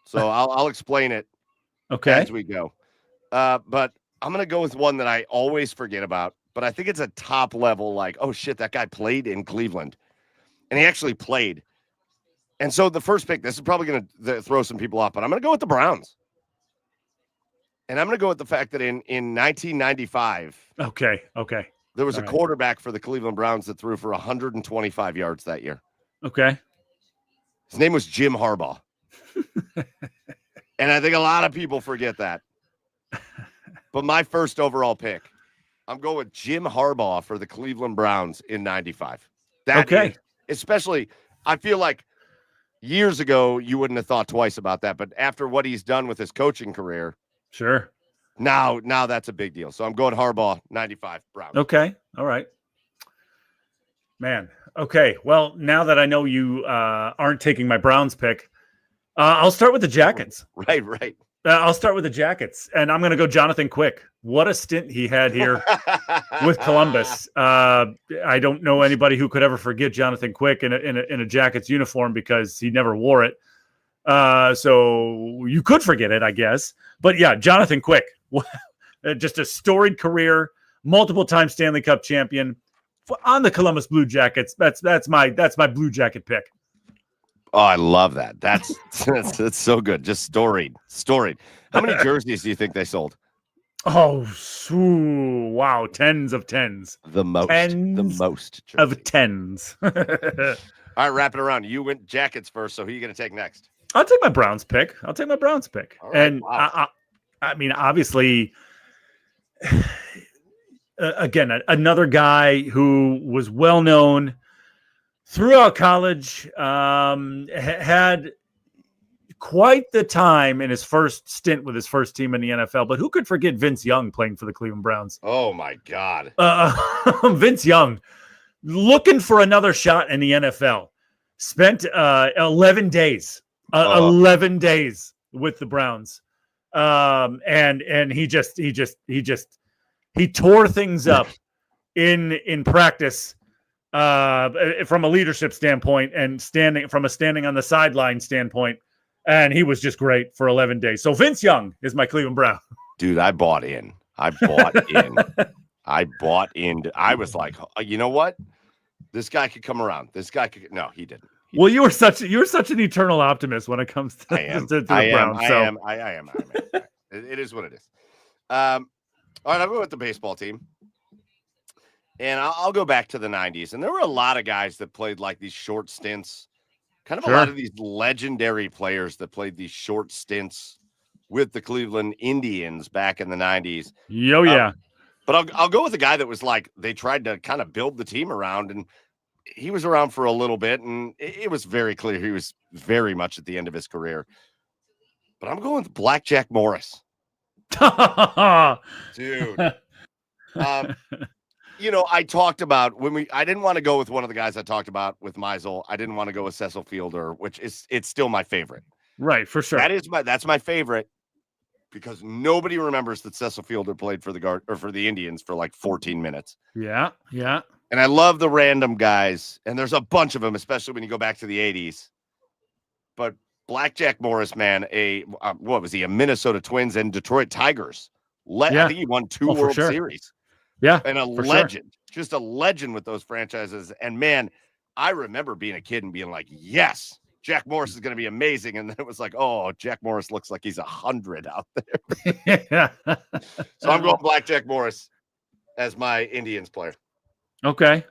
so I'll explain it. Okay. As we go. But I'm gonna go with one that I always forget about, but I think it's a top level. Like, oh shit, that guy played in Cleveland, and he actually played. And so the first pick, this is probably gonna throw some people off, but I'm gonna go with the Browns. And I'm going to go with the fact that in 1995, okay, there was all a right. quarterback for the Cleveland Browns that threw for 125 yards that year. Okay. His name was Jim Harbaugh. And I think a lot of people forget that. But my first overall pick, I'm going with Jim Harbaugh for the Cleveland Browns in 95. Okay. Especially, I feel like years ago, you wouldn't have thought twice about that. But after what he's done with his coaching career, Sure. Now that's a big deal. So I'm going Harbaugh, 95 Browns. Okay. All right. Man. Okay. Well, now that I know you aren't taking my Browns pick, I'll start with the Jackets. Right. I'll start with the Jackets, and I'm going to go Jonathan Quick. What a stint he had here with Columbus. I don't know anybody who could ever forget Jonathan Quick in a Jackets uniform because he never wore it. So you could forget it, I guess. But yeah, Jonathan Quick, just a storied career, multiple-time Stanley Cup champion on the Columbus Blue Jackets. That's my Blue Jacket pick. Oh, I love that. That's so good. Just storied. How many jerseys do you think they sold? Oh, wow. Tens of tens. The most jerseys. Of tens. All right, wrap it around. You went Jackets first, so who are you going to take next? I'll take my Browns pick. All right, and wow. I mean, obviously, again, another guy who was well known throughout college, had quite the time in his first stint with his first team in the NFL. But who could forget Vince Young playing for the Cleveland Browns? Oh my God, Vince Young, looking for another shot in the NFL, spent 11 days. 11 days with the Browns. And he tore things up in practice, from a leadership standpoint and standing on the sideline standpoint. And he was just great for 11 days. So Vince Young is my Cleveland Brown. Dude, I bought in. I was like, you know what? This guy could come around. No, he didn't. Well, you're such an eternal optimist when it comes to the Browns. I am. It is what it is. All right, I'll go with the baseball team. And I'll go back to the 90s. And there were a lot of guys that played like these short stints. Kind of Sure. A lot of these legendary players that played these short stints with the Cleveland Indians back in the 90s. Yeah. But I'll go with a guy that was like, they tried to kind of build the team around. And he was around for a little bit, and it was very clear he was very much at the end of his career. But I'm going with Blackjack Morris. Dude. I talked about I didn't want to go with one of the guys I talked about with Meisel. I didn't want to go with Cecil Fielder, it's still my favorite. Right, for sure. That's my favorite because nobody remembers that Cecil Fielder played for the Indians for like 14 minutes. Yeah. And I love the random guys, and there's a bunch of them, especially when you go back to the 80s. But Blackjack Morris, man, what was he? A Minnesota Twins and Detroit Tigers. I think he won 2 World Series. Yeah, and a legend, just a legend with those franchises. And man, I remember being a kid and being like, yes, Jack Morris is going to be amazing. And then it was like, oh, Jack Morris looks like he's 100 out there. So I'm going Blackjack Morris as my Indians player. Okay.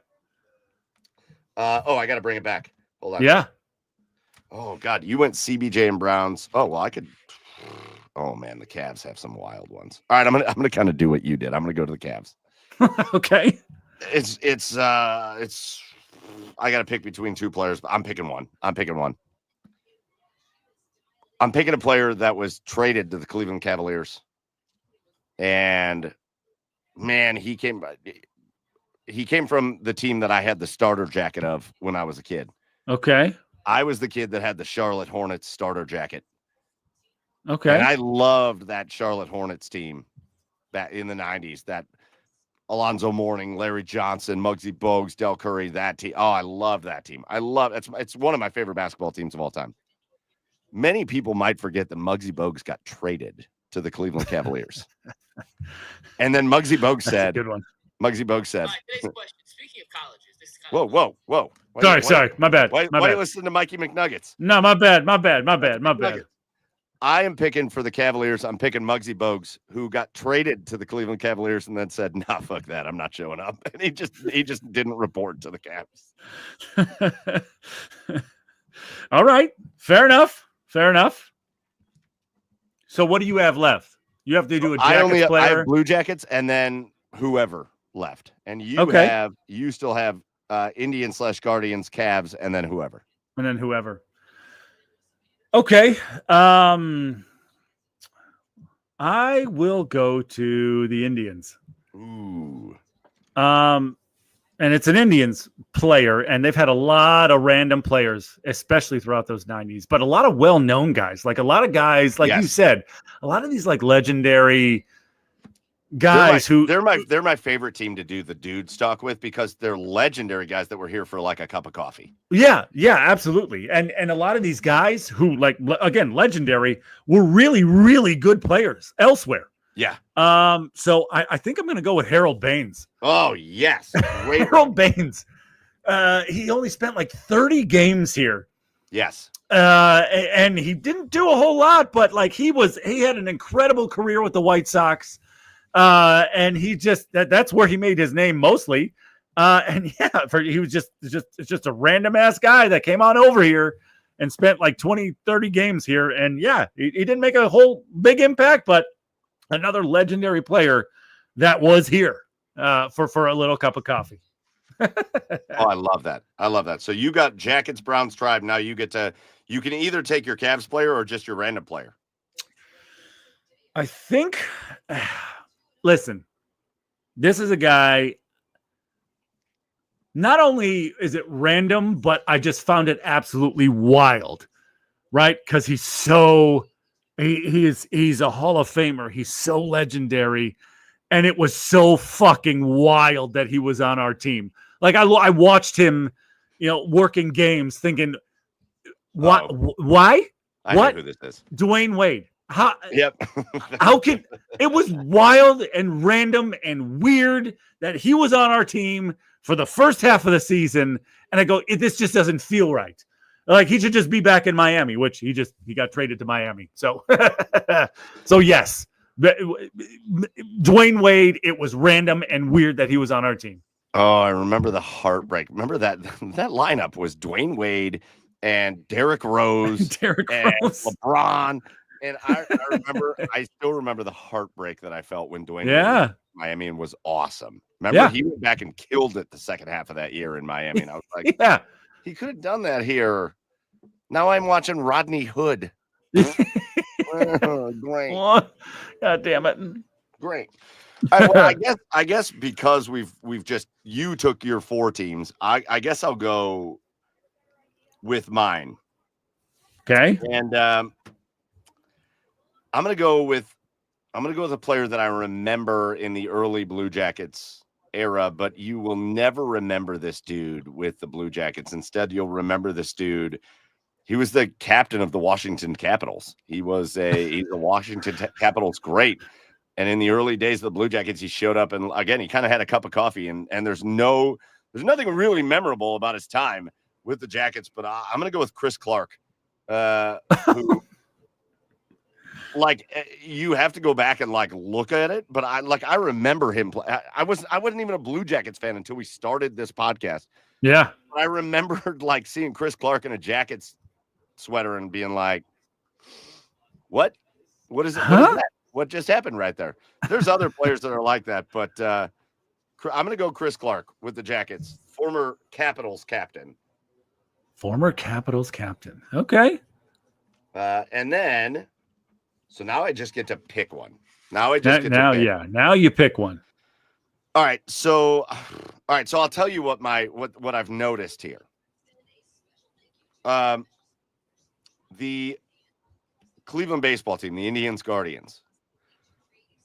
I got to bring it back. Hold on. Yeah. Oh God, you went CBJ and Browns. Oh, well, I could. Oh man, the Cavs have some wild ones. All right, I'm gonna kind of do what you did. I'm gonna go to the Cavs. Okay. It's I got to pick between 2 players, but I'm picking one. I'm picking a player that was traded to the Cleveland Cavaliers. And man, he came from the team that I had the starter jacket of when I was a kid. Okay. I was the kid that had the Charlotte Hornets starter jacket. Okay. And I loved that Charlotte Hornets team back in the 90s. That Alonzo Mourning, Larry Johnson, Muggsy Bogues, Del Curry, that team. Oh, I love that team. It's one of my favorite basketball teams of all time. Many people might forget that Muggsy Bogues got traded to the Cleveland Cavaliers. And then Muggsy Bogues said, good one. Muggsy Bogues said, today's question, speaking of colleges, this is kind whoa. Sorry. My bad. Why are you listening to Mikey McNuggets? No, my bad. I am picking for the Cavaliers. I'm picking Muggsy Bogues, who got traded to the Cleveland Cavaliers and then said, "Nah, fuck that. I'm not showing up." And he just didn't report to the Cavs. All right. Fair enough. So what do you have left? You have to do a Jackets player. I have Blue Jackets and then whoever left. And you still have Indians/Guardians, Cavs, and then whoever. Okay. I will go to the Indians. Ooh. And it's an Indians player, and they've had a lot of random players, especially throughout those 90s, but a lot of well-known guys, like a lot of guys, like you said, a lot of these like legendary guys they're my favorite team to do the dudes talk with because they're legendary guys that were here for like a cup of coffee. Yeah, absolutely. And a lot of these guys who again, legendary were really, really good players elsewhere. Yeah. So I think I'm going to go with Harold Baines. Oh yes. Harold Baines. He only spent like 30 games here. Yes. And he didn't do a whole lot, but like he had an incredible career with the White Sox. And he that's where he made his name mostly. He was just a random ass guy that came on over here and spent like 20, 30 games here. And he didn't make a whole big impact, but another legendary player that was here for a little cup of coffee. Oh, I love that. So you got Jackets, Browns, Tribe. Now you can either take your Cavs player or just your random player. I think, listen, this is a guy, not only is it random, but I just found it absolutely wild, right? Because he's a Hall of Famer. He's so legendary. And it was so fucking wild that he was on our team. Like I watched him, working games thinking, why? I know who this is. Dwayne Wade. Yep. How can it was wild and random and weird that he was on our team for the first half of the season. And I go, this just doesn't feel right. Like he should just be back in Miami, which he got traded to Miami. So, yes, Dwayne Wade, it was random and weird that he was on our team. Oh, I remember the heartbreak. Remember that lineup was Dwayne Wade and Derrick Rose, and LeBron. And I still remember the heartbreak that I felt when Dwayne Wade Miami was awesome. Remember, he went back and killed it the second half of that year in Miami. And I was like, yeah, he could have done that here. Now I'm watching Rodney Hood. Great. Oh, God damn it. Great. Well, I guess because we've just you took your 4 teams. I guess I'll go with mine. Okay. And I'm gonna go with a player that I remember in the early Blue Jackets era, but you will never remember this dude with the Blue Jackets. Instead, you'll remember this dude. He was the captain of the Washington Capitals. He's a Washington Capitals great. And in the early days of the Blue Jackets, he showed up and again, he kind of had a cup of coffee and there's nothing really memorable about his time with the Jackets, but I'm going to go with Chris Clark, who you have to go back and look at it, but I remember him play. I wasn't even a Blue Jackets fan until we started this podcast. Yeah. But I remembered seeing Chris Clark in a Jackets sweater and being like, what is it? What is that? What just happened right there? There's other players that are like that, but I'm going to go Chris Clark with the Jackets, former Capitals captain. Former Capitals captain. Okay. And then, so now I just get to pick one. Now you pick one. All right. So I'll tell you what I've noticed here. The Cleveland baseball team, the Indians Guardians,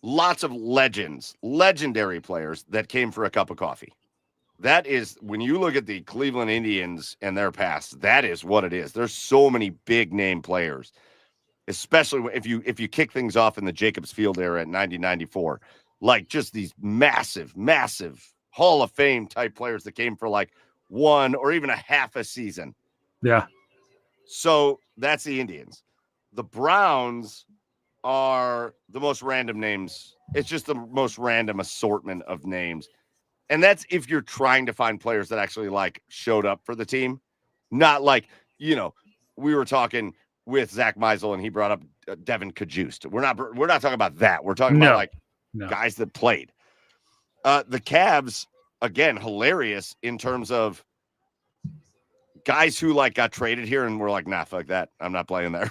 lots of legendary players that came for a cup of coffee. That is, when you look at the Cleveland Indians and their past, that is what it is. There's so many big name players, especially if you kick things off in the Jacobs Field era in 1994, just these massive Hall of Fame type players that came for one or even a half a season. Yeah. So that's the Indians. The Browns are the most random names. It's just the most random assortment of names. And that's if you're trying to find players that actually showed up for the team. Not we were talking with Zack Meisel and he brought up Devin Kajust. We're not talking about that. We're talking about guys that played. The Cavs, again, hilarious in terms of guys who got traded here and were like, nah, fuck that. I'm not playing there.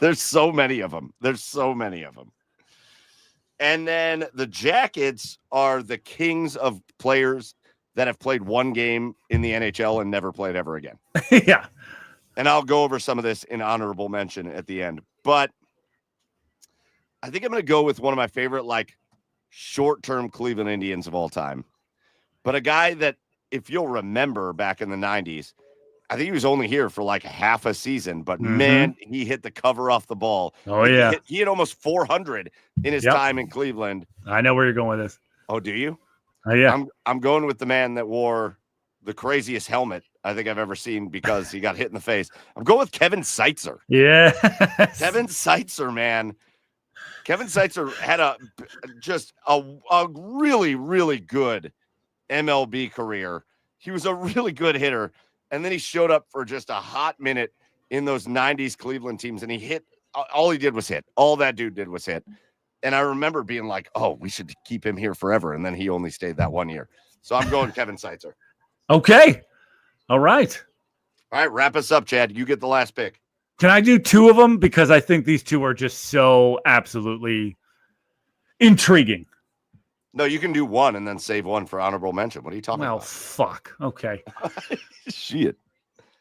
There's so many of them. And then the Jackets are the kings of players that have played one game in the NHL and never played ever again. Yeah. And I'll go over some of this in honorable mention at the end. But I think I'm going to go with one of my favorite, short-term Cleveland Indians of all time. But a guy that, if you'll remember back in the 90s, I think he was only here for half a season, but man, he hit the cover off the ball. Oh, yeah. He hit almost 400 in his time in Cleveland. I know where you're going with this. Oh, do you? Oh, yeah. I'm going with the man that wore the craziest helmet I think I've ever seen because he got hit in the face. I'm going with Kevin Seitzer. Yeah. Kevin Seitzer, man. Kevin Seitzer had a really, really good MLB career. He was a really good hitter. And then he showed up for just a hot minute in those 90s Cleveland teams, and he hit. All he did was hit. All that dude did was hit. And I remember being like, oh, we should keep him here forever. And then he only stayed that 1 year. So I'm going Kevin Seitzer. Okay. All right. All right, wrap us up, Chad. You get the last pick. Can I do 2 of them? Because I think these 2 are just so absolutely intriguing. No, you can do 1 and then save 1 for honorable mention. What are you talking about? Well, fuck. Okay. Shit.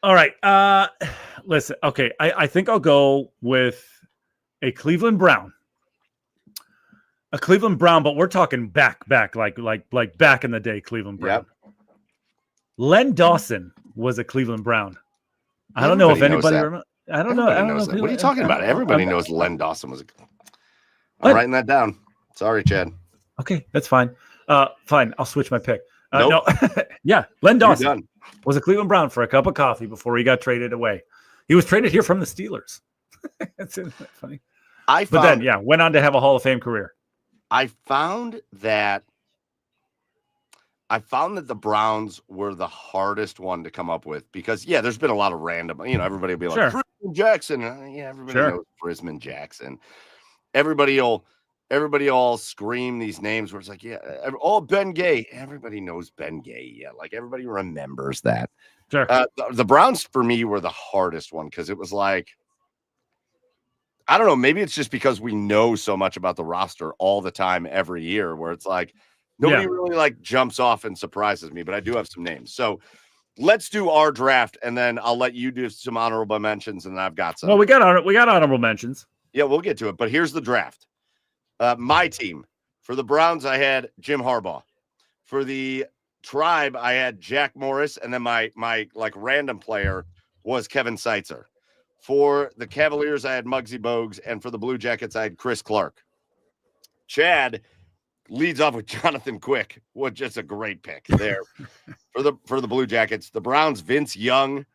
All right. Listen. Okay. I think I'll go with a Cleveland Brown. A Cleveland Brown, but we're talking back, like back in the day, Cleveland Brown. Yep. Len Dawson was a Cleveland Brown. I don't know if anybody remembers. I don't know. What are you talking about? Everybody knows Len Dawson was. I'm writing that down. Sorry, Chad. Okay, that's fine. Fine. I'll switch my pick. Nope. No. Yeah, Len Dawson was a Cleveland Brown for a cup of coffee before he got traded away. He was traded here from the Steelers. Isn't that funny? But then, went on to have a Hall of Fame career. I found that the Browns were the hardest one to come up with because, there's been a lot of random, everybody will be like, Frisman Jackson. Yeah, everybody knows Frisman Jackson. Everybody will, everybody all scream these names where it's like, yeah, Ben Gay. Everybody knows Ben Gay. Yeah, like everybody remembers that. Sure. The Browns for me were the hardest one because it was like, I don't know, maybe it's just because we know so much about the roster all the time every year where it's like nobody really like jumps off and surprises me, but I do have some names. So let's do our draft, and then I'll let you do some honorable mentions, and I've got some. Well, we got honorable mentions. Yeah, we'll get to it, but here's the draft. My team. For the Browns, I had Jim Harbaugh. For the Tribe, I had Jack Morris, and then my like random player was Kevin Seitzer. For the Cavaliers, I had Muggsy Bogues, and for the Blue Jackets, I had Chris Clark. Chad leads off with Jonathan Quick, which just a great pick there. For the Blue Jackets, the Browns, Vince Young,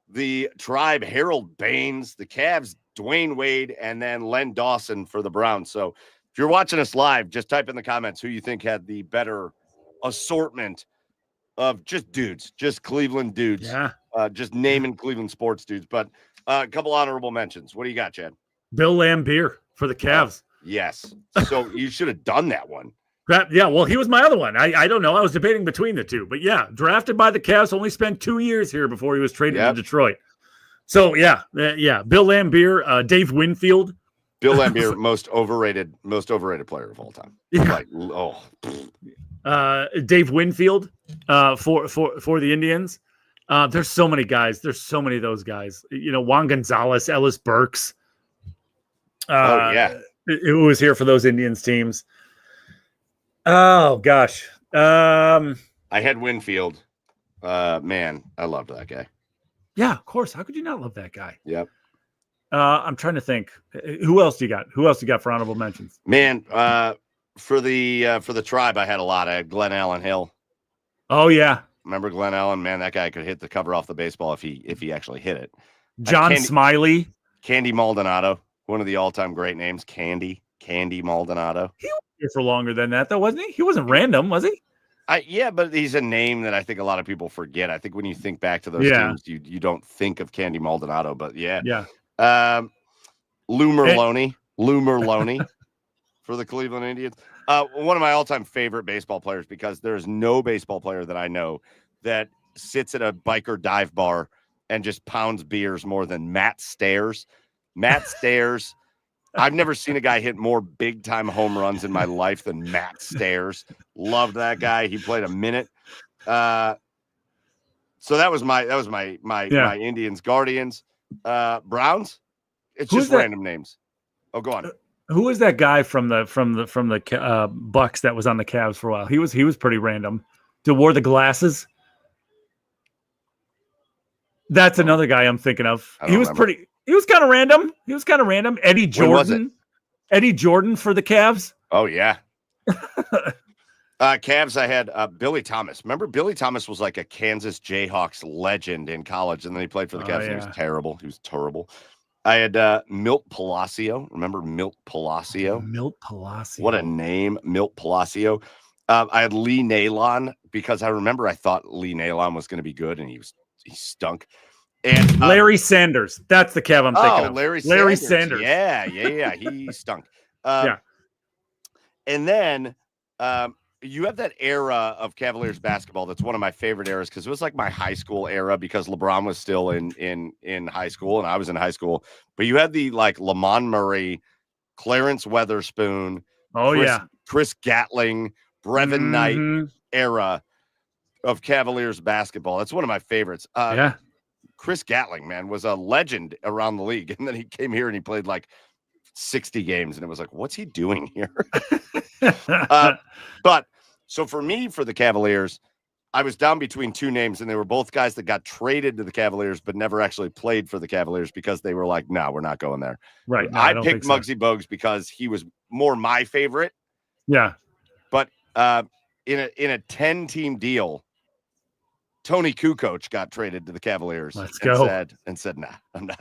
the Tribe, Harold Baines, the Cavs, Dwayne Wade, and then Len Dawson for the Browns. So if you're watching us live, just type in the comments who you think had the better assortment of just dudes, just Cleveland dudes. Yeah. Just naming Cleveland sports dudes. But a couple honorable mentions. What do you got, Chad? Bill Lambier for the Cavs. Yes. So you should have done that one. Yeah, well, he was my other one. I don't know. I was debating between the two. But yeah, drafted by the Cavs, only spent 2 years here before he was traded to Detroit. So yeah. Bill Lambier, Dave Winfield. Bill Lambier, most overrated player of all time. Yeah. Like, Dave Winfield for the Indians. There's so many guys. There's so many of those guys. You know, Juan Gonzalez, Ellis Burks. Who was here for those Indians teams. Oh, gosh. I had Winfield. Man, I loved that guy. Yeah, of course. How could you not love that guy? Yep. I'm trying to think. Who else do you got? Who else do you got for honorable mentions? Man, for the Tribe, I had a lot. I had Glenn Allen Hill. Oh, yeah. Remember Glenn Allen? Man, that guy could hit the cover off the baseball if he actually hit it. John Smiley. Candy Maldonado, one of the all-time great names. Candy Maldonado. He was here for longer than that, though, wasn't he? He wasn't random, was he? Yeah, but he's a name that I think a lot of people forget. I think when you think back to those teams, you don't think of Candy Maldonado, but yeah. Lou Merlone for the Cleveland Indians. One of my all-time favorite baseball players, because there's no baseball player that I know that sits at a biker dive bar and just pounds beers more than Matt Stairs. Matt Stairs. I've never seen a guy hit more big-time home runs in my life than Matt Stairs. Loved that guy. He played a minute. So that was my Indians. Guardians. Browns. It's just random names. Oh, go on. Who was that guy from the Bucks that was on the Cavs for a while? He was pretty random. Wore the glasses. That's another guy I'm thinking of. He was kind of random. Eddie Jordan. Eddie Jordan for the Cavs. Oh yeah. Cavs. I had Billy Thomas. Remember, Billy Thomas was like a Kansas Jayhawks legend in college, and then he played for the Cavs. And he was terrible. I had Milt Palacio. Remember Milt Palacio? Milt Palacio. What a name, Milt Palacio. I had Lee Nalon because I remember I thought Lee Nalon was going to be good, and he stunk. And Larry Sanders. That's the Cav I'm thinking of. Larry Sanders. Yeah. He stunk. And then you have that era of Cavaliers basketball that's one of my favorite eras because it was like my high school era because LeBron was still in high school and I was in high school. But you had the like Lamont Murray, Clarence Weatherspoon, Chris Gatling, Brevin Knight era of Cavaliers basketball. That's one of my favorites. Chris Gatling, man, was a legend around the league. And then he came here and he played like 60 games. And it was like, what's he doing here? But so for me, for the Cavaliers, I was down between two names, and they were both guys that got traded to the Cavaliers, but never actually played for the Cavaliers because they were like, no, we're not going there. Right. No, I picked Muggsy Bogues because he was more my favorite. Yeah. But in a 10-team deal, Tony Kukoc got traded to the Cavaliers. Let's go. And said, nah, I'm not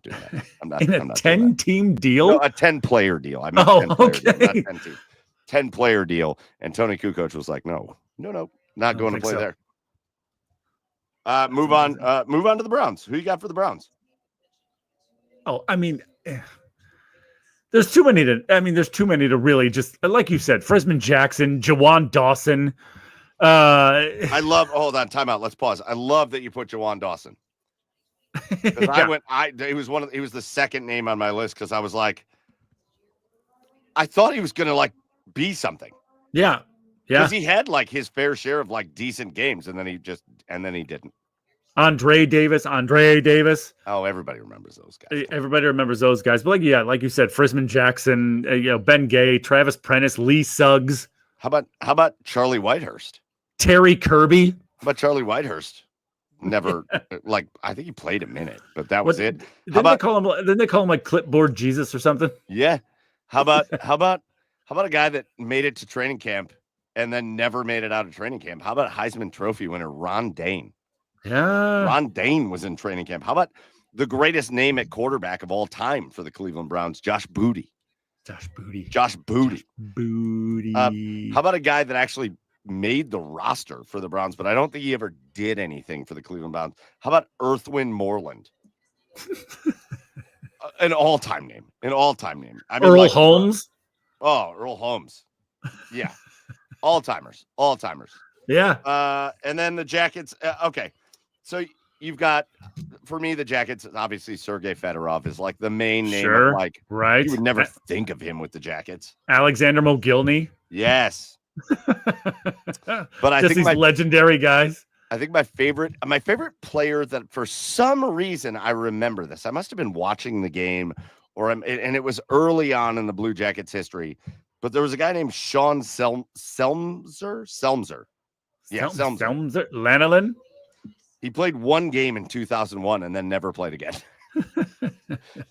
doing that. I'm not in a 10-team deal? No, a 10-player deal. I meant 10-player deal, not 10-team. 10-player deal. And Tony Kukoc was like, no, not going to play there. Move on to the Browns. Who you got for the Browns? Oh, I mean, There's too many to really just, like you said, Frisman Jackson, Jawan Dawson. Hold on, time out. Let's pause. I love that you put Jawan Dawson. Because he was the second name on my list because I was like, I thought he was going to like be something. Yeah. Because he had like his fair share of like decent games and then he didn't. Andre Davis. Oh, everybody remembers those guys. Everybody remembers those guys. But like you said, Frisman Jackson, Ben Gay, Travis Prentice, Lee Suggs. How about Charlie Whitehurst? Terry Kirby. How about Charlie Whitehurst? Never I think he played a minute, but that was it. Didn't they call him like Clipboard Jesus or something? Yeah. How about a guy that made it to training camp and then never made it out of training camp? How about Heisman Trophy winner Ron Dane? Yeah. Ron Dane was in training camp. How about the greatest name at quarterback of all time for the Cleveland Browns, Josh Booty? How about a guy that actually made the roster for the Browns, but I don't think he ever did anything for the Cleveland Browns? How about Earthwind Moreland? An all-time name. I mean, Earl Holmes. Earl Holmes. Yeah. All-timers. Yeah. And then the Jackets. Okay. So you've got, for me, the Jackets, obviously Sergei Fedorov is like the main name. Sure. Right. You would never think of him with the Jackets. Alexander Mogilny. Yes. But I think these legendary guys. I think my favorite player that for some reason I remember this. I must have been watching the game and it was early on in the Blue Jackets history, but there was a guy named Sean Selmser. Yeah, Selmser. Lanolin. He played one game in 2001 and then never played again.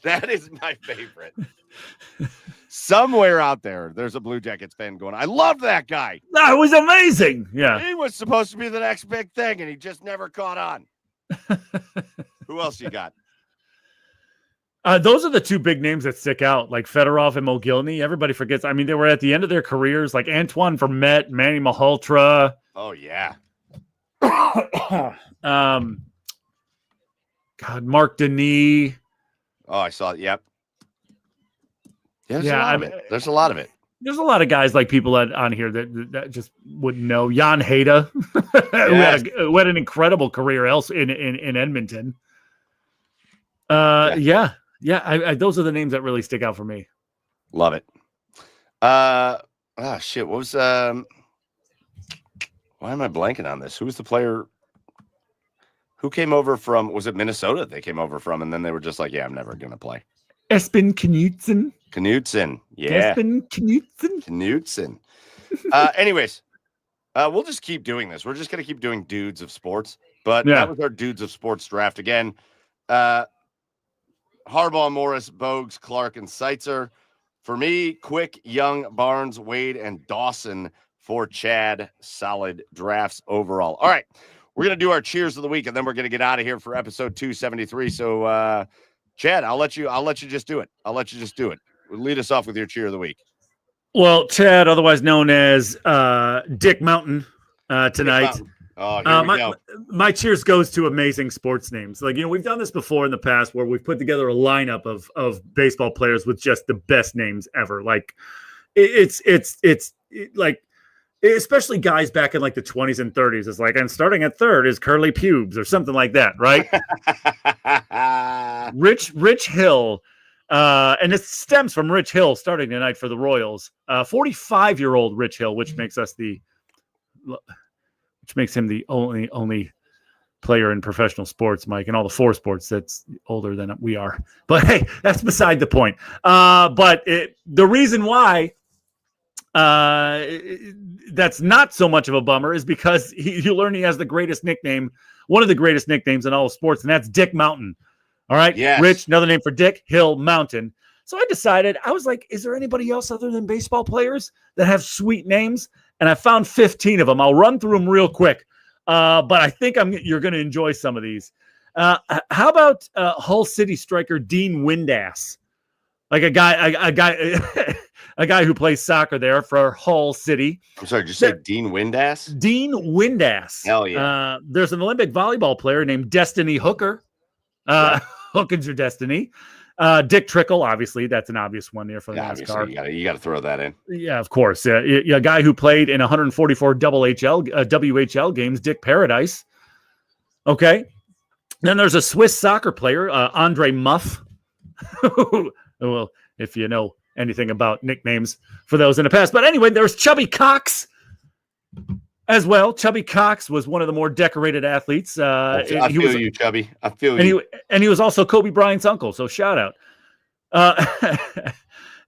That is my favorite. Somewhere out there's a Blue Jackets fan going, I love that guy. That was amazing. Yeah. He was supposed to be the next big thing, and he just never caught on. Who else you got? Those are the two big names that stick out, like Fedorov and Mogilny. Everybody forgets. I mean, they were at the end of their careers, like Antoine Vermette, Manny Malhotra. Oh, yeah. Mark Denis. Oh, I saw it. Yep. Yeah, there's a lot of it. There's a lot of guys like people on here that just wouldn't know. Jan Hayda, who had an incredible career else in Edmonton. Those are the names that really stick out for me. Love it. Shit. What was why am I blanking on this? Who was the player who came over from, was it Minnesota they came over from, and then they were just like, yeah, I'm never gonna play. Espen Knutson. Yeah. Espen Knutson. Anyways, we'll just keep doing this. We're just gonna keep doing dudes of sports. But that was our dudes of sports draft again. Harbaugh, Morris, Bogues, Clark, and Seitzer. For me, Quick, Young, Barnes, Wade, and Dawson for Chad. Solid drafts overall. All right. We're going to do our cheers of the week, and then we're going to get out of here for episode 273. So, Chad, I'll let you just do it. Lead us off with your cheer of the week. Well, Chad, otherwise known as Dick Mountain, tonight. Dick Mountain. Oh, here we go. My cheers goes to amazing sports names. Like, we've done this before in the past where we've put together a lineup of baseball players with just the best names ever. Like, it's like, especially guys back in like the 20s and 30s. It's like, and starting at third is Curly Pubes or something like that, right? Rich Hill. And it stems from Rich Hill starting tonight for the Royals. 45-year-old Rich Hill, which makes him the only player in professional sports, Mike, and all the four sports that's older than we are. But hey, that's beside the point. But the reason why that's not so much of a bummer is because you learn he has the greatest nickname, one of the greatest nicknames in all of sports, and that's Dick Mountain. All right. Yes. Rich, another name for Dick, Hill, Mountain. So I decided, I was like, is there anybody else other than baseball players that have sweet names? And I found 15 of them. I'll run through them real quick. But I think you're going to enjoy some of these. How about Hull City striker Dean Windass? Like a guy who plays soccer there for Hull City. I'm sorry, did you say Dean Windass? Dean Windass. Hell yeah. There's an Olympic volleyball player named Destiny Hooker. Hookins your destiny. Dick Trickle, obviously, that's an obvious one there for Yeah, NASCAR. obviously, you got to throw that in. Yeah, of course. A guy who played in 144 WHL games, Dick Paradise. Okay. Then there's a Swiss soccer player, Andre Muff. Well, if you know anything about nicknames for those in the past. But anyway, there's Chubby Cox as well. Chubby Cox was one of the more decorated athletes. I feel you, Chubby. I feel you. And he was also Kobe Bryant's uncle, so shout out.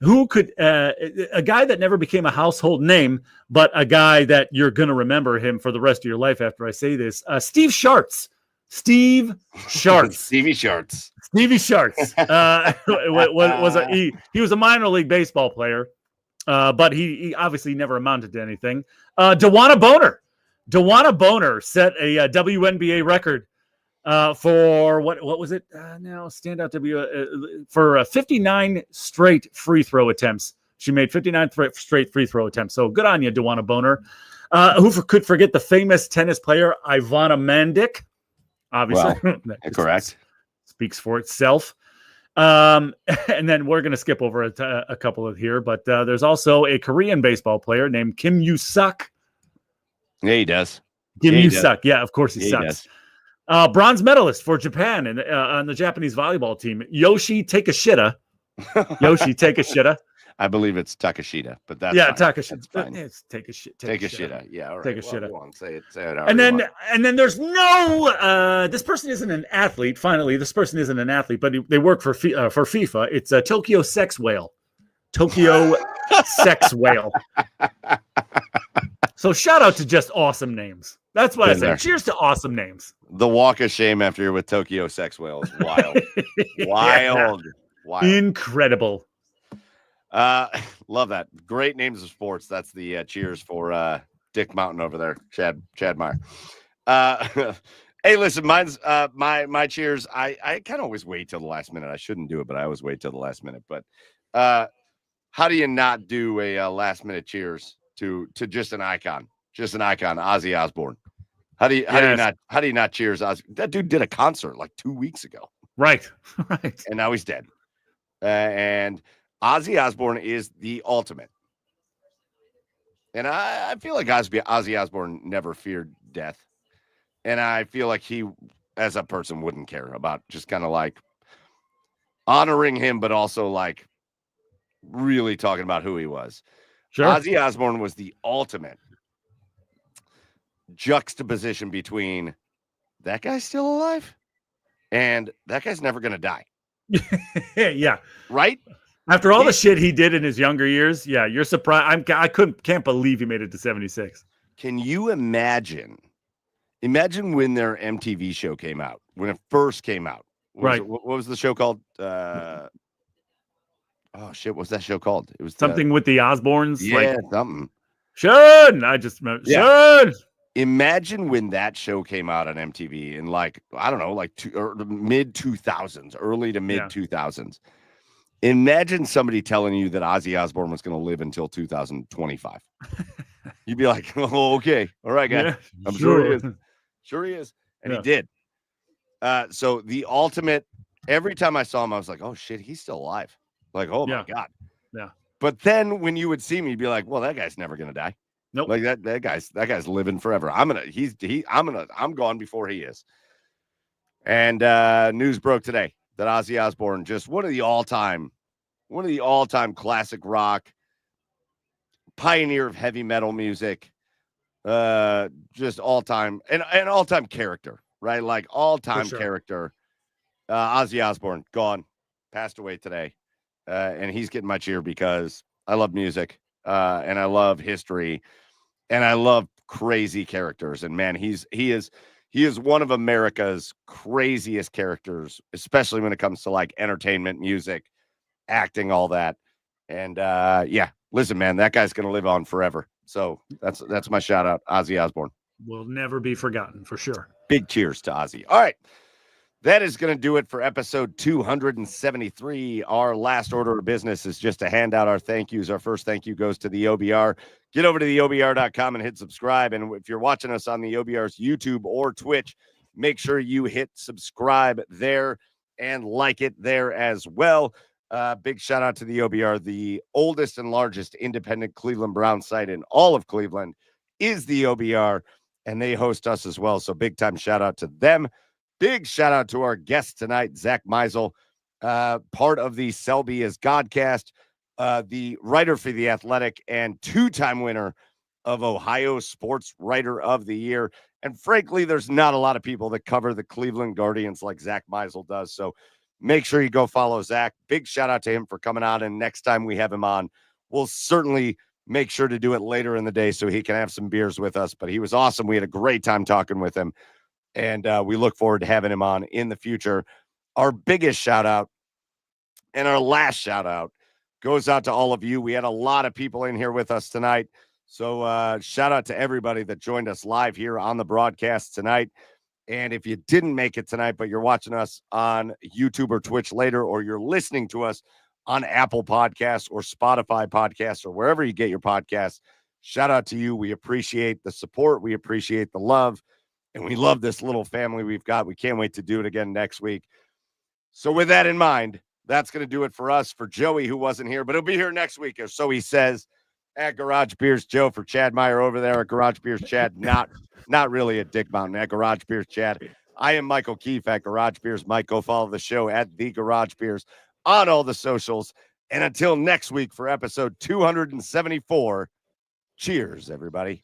Who could a guy that never became a household name, but a guy that you're going to remember him for the rest of your life after I say this, Steve Sharts. Steve Sharts. Stevie Sharts. Stevie Sharts he was a minor league baseball player, but he obviously never amounted to anything. Dewana Boner set a WNBA record for what was it? Now stand out for 59 straight free throw attempts. She made 59 straight free throw attempts. So good on you, Dewana Boner. Who could forget the famous tennis player Ivana Mandic? Obviously, well, correct. Speaks for itself. And then we're going to skip over a couple of here, but there's also a Korean baseball player named Kim Yu-suk. Yeah, he does. Kim Yu-suk. Yeah, of course he sucks. Bronze medalist for Japan and on the Japanese volleyball team, Yoshi Takeshita. I believe it's Takeshita, but that's Takeshita. It's Takeshita. Yeah, all right. Takeshita. Well, say it. And then there's no. This person isn't an athlete. Finally, this person isn't an athlete, but they work for FIFA. It's a Tokyo Sex Whale. Tokyo Sex Whale. So shout out to just awesome names. That's what I say. Cheers to awesome names. The walk of shame after you're with Tokyo Sex Whale is wild. Wild. Incredible. Love that. Great names of sports. That's the cheers for Dick Mountain over there, Chad Meyer. Hey, listen, mine's my cheers. I kind of always wait till the last minute. I shouldn't do it, but I always wait till the last minute. But how do you not do a last minute cheers to just an icon, Ozzy Osbourne? How do you not cheers Ozzy? That dude did a concert like 2 weeks ago. Right. And now he's dead. And Ozzy Osbourne is the ultimate. And I feel like Ozzy Osbourne never feared death. And I feel like he, as a person, wouldn't care about just kind of like honoring him, but also like really talking about who he was. Sure. Ozzy Osbourne was the ultimate juxtaposition between that guy's still alive and that guy's never going to die. Yeah. Right? After all the shit he did in his younger years, yeah, you're surprised. I can't believe he made it to 76. Can you imagine when their MTV show came out, when it first came out? What was the show called? Oh shit, what's that show called? It was something with the Osbournes. Yeah, something. Sean, I just remember. Yeah. Sean. Imagine when that show came out on MTV in mid 2000s, early to mid 2000s. Imagine somebody telling you that Ozzy Osbourne was going to live until 2025. You'd be like, oh, okay. All right, guy. Yeah, I'm sure he is. Sure he is. And he did. So the ultimate, every time I saw him, I was like, oh shit, he's still alive. Like, oh my God. Yeah. But then when you would see me, you'd be like, well, that guy's never going to die. Nope. Like that guy's living forever. I'm gone before he is. And news broke today that Ozzy Osbourne, just one of the all-time classic rock, pioneer of heavy metal music, just all-time and all-time character, right? Like all-time character. Ozzy Osbourne, gone, passed away today. And he's getting my cheer because I love music, and I love history, and I love crazy characters. And man, he is one of America's craziest characters, especially when it comes to like entertainment, music, acting, all that. And listen, man, that guy's gonna live on forever. So that's my shout out, Ozzy Osbourne. Will never be forgotten for sure. Big cheers to Ozzy. All right. That is going to do it for episode 273. Our last order of business is just to hand out our thank yous. Our first thank you goes to the OBR. Get over to the OBR.com and hit subscribe. And if you're watching us on the OBR's YouTube or Twitch, make sure you hit subscribe there. and like it there as well. Big shout out to the OBR, the oldest and largest independent Cleveland Brown site in all of Cleveland is the OBR, and they host us as well. So big time shout out to them. Big shout out to our guest tonight, Zack Meisel, part of the Selby is Godcast, the writer for The Athletic and two-time winner of Ohio Sportswriter of the Year. And frankly, there's not a lot of people that cover the Cleveland Guardians like Zack Meisel does. So make sure you go follow Zack. Big shout out to him for coming on. And next time we have him on, we'll certainly make sure to do it later in the day so he can have some beers with us. But he was awesome. We had a great time talking with him. And we look forward to having him on in the future. Our biggest shout out and our last shout out goes out to all of you. We had a lot of people in here with us tonight. So shout out to everybody that joined us live here on the broadcast tonight. And if you didn't make it tonight, but you're watching us on YouTube or Twitch later, or you're listening to us on Apple Podcasts or Spotify Podcasts or wherever you get your podcasts, shout out to you. We appreciate the support. We appreciate the love. And we love this little family we've got. We can't wait to do it again next week. So with that in mind, that's going to do it for us. For Joey, who wasn't here, but he'll be here next week, or so he says, at Garage Beers Joe. For Chad Meyer over there at Garage Beers Chad, not really at Dick Mountain, at Garage Beers Chad. I am Michael Keefe at Garage Beers Mike. Go follow the show at The Garage Beers on all the socials. And until next week for episode 274, cheers, everybody.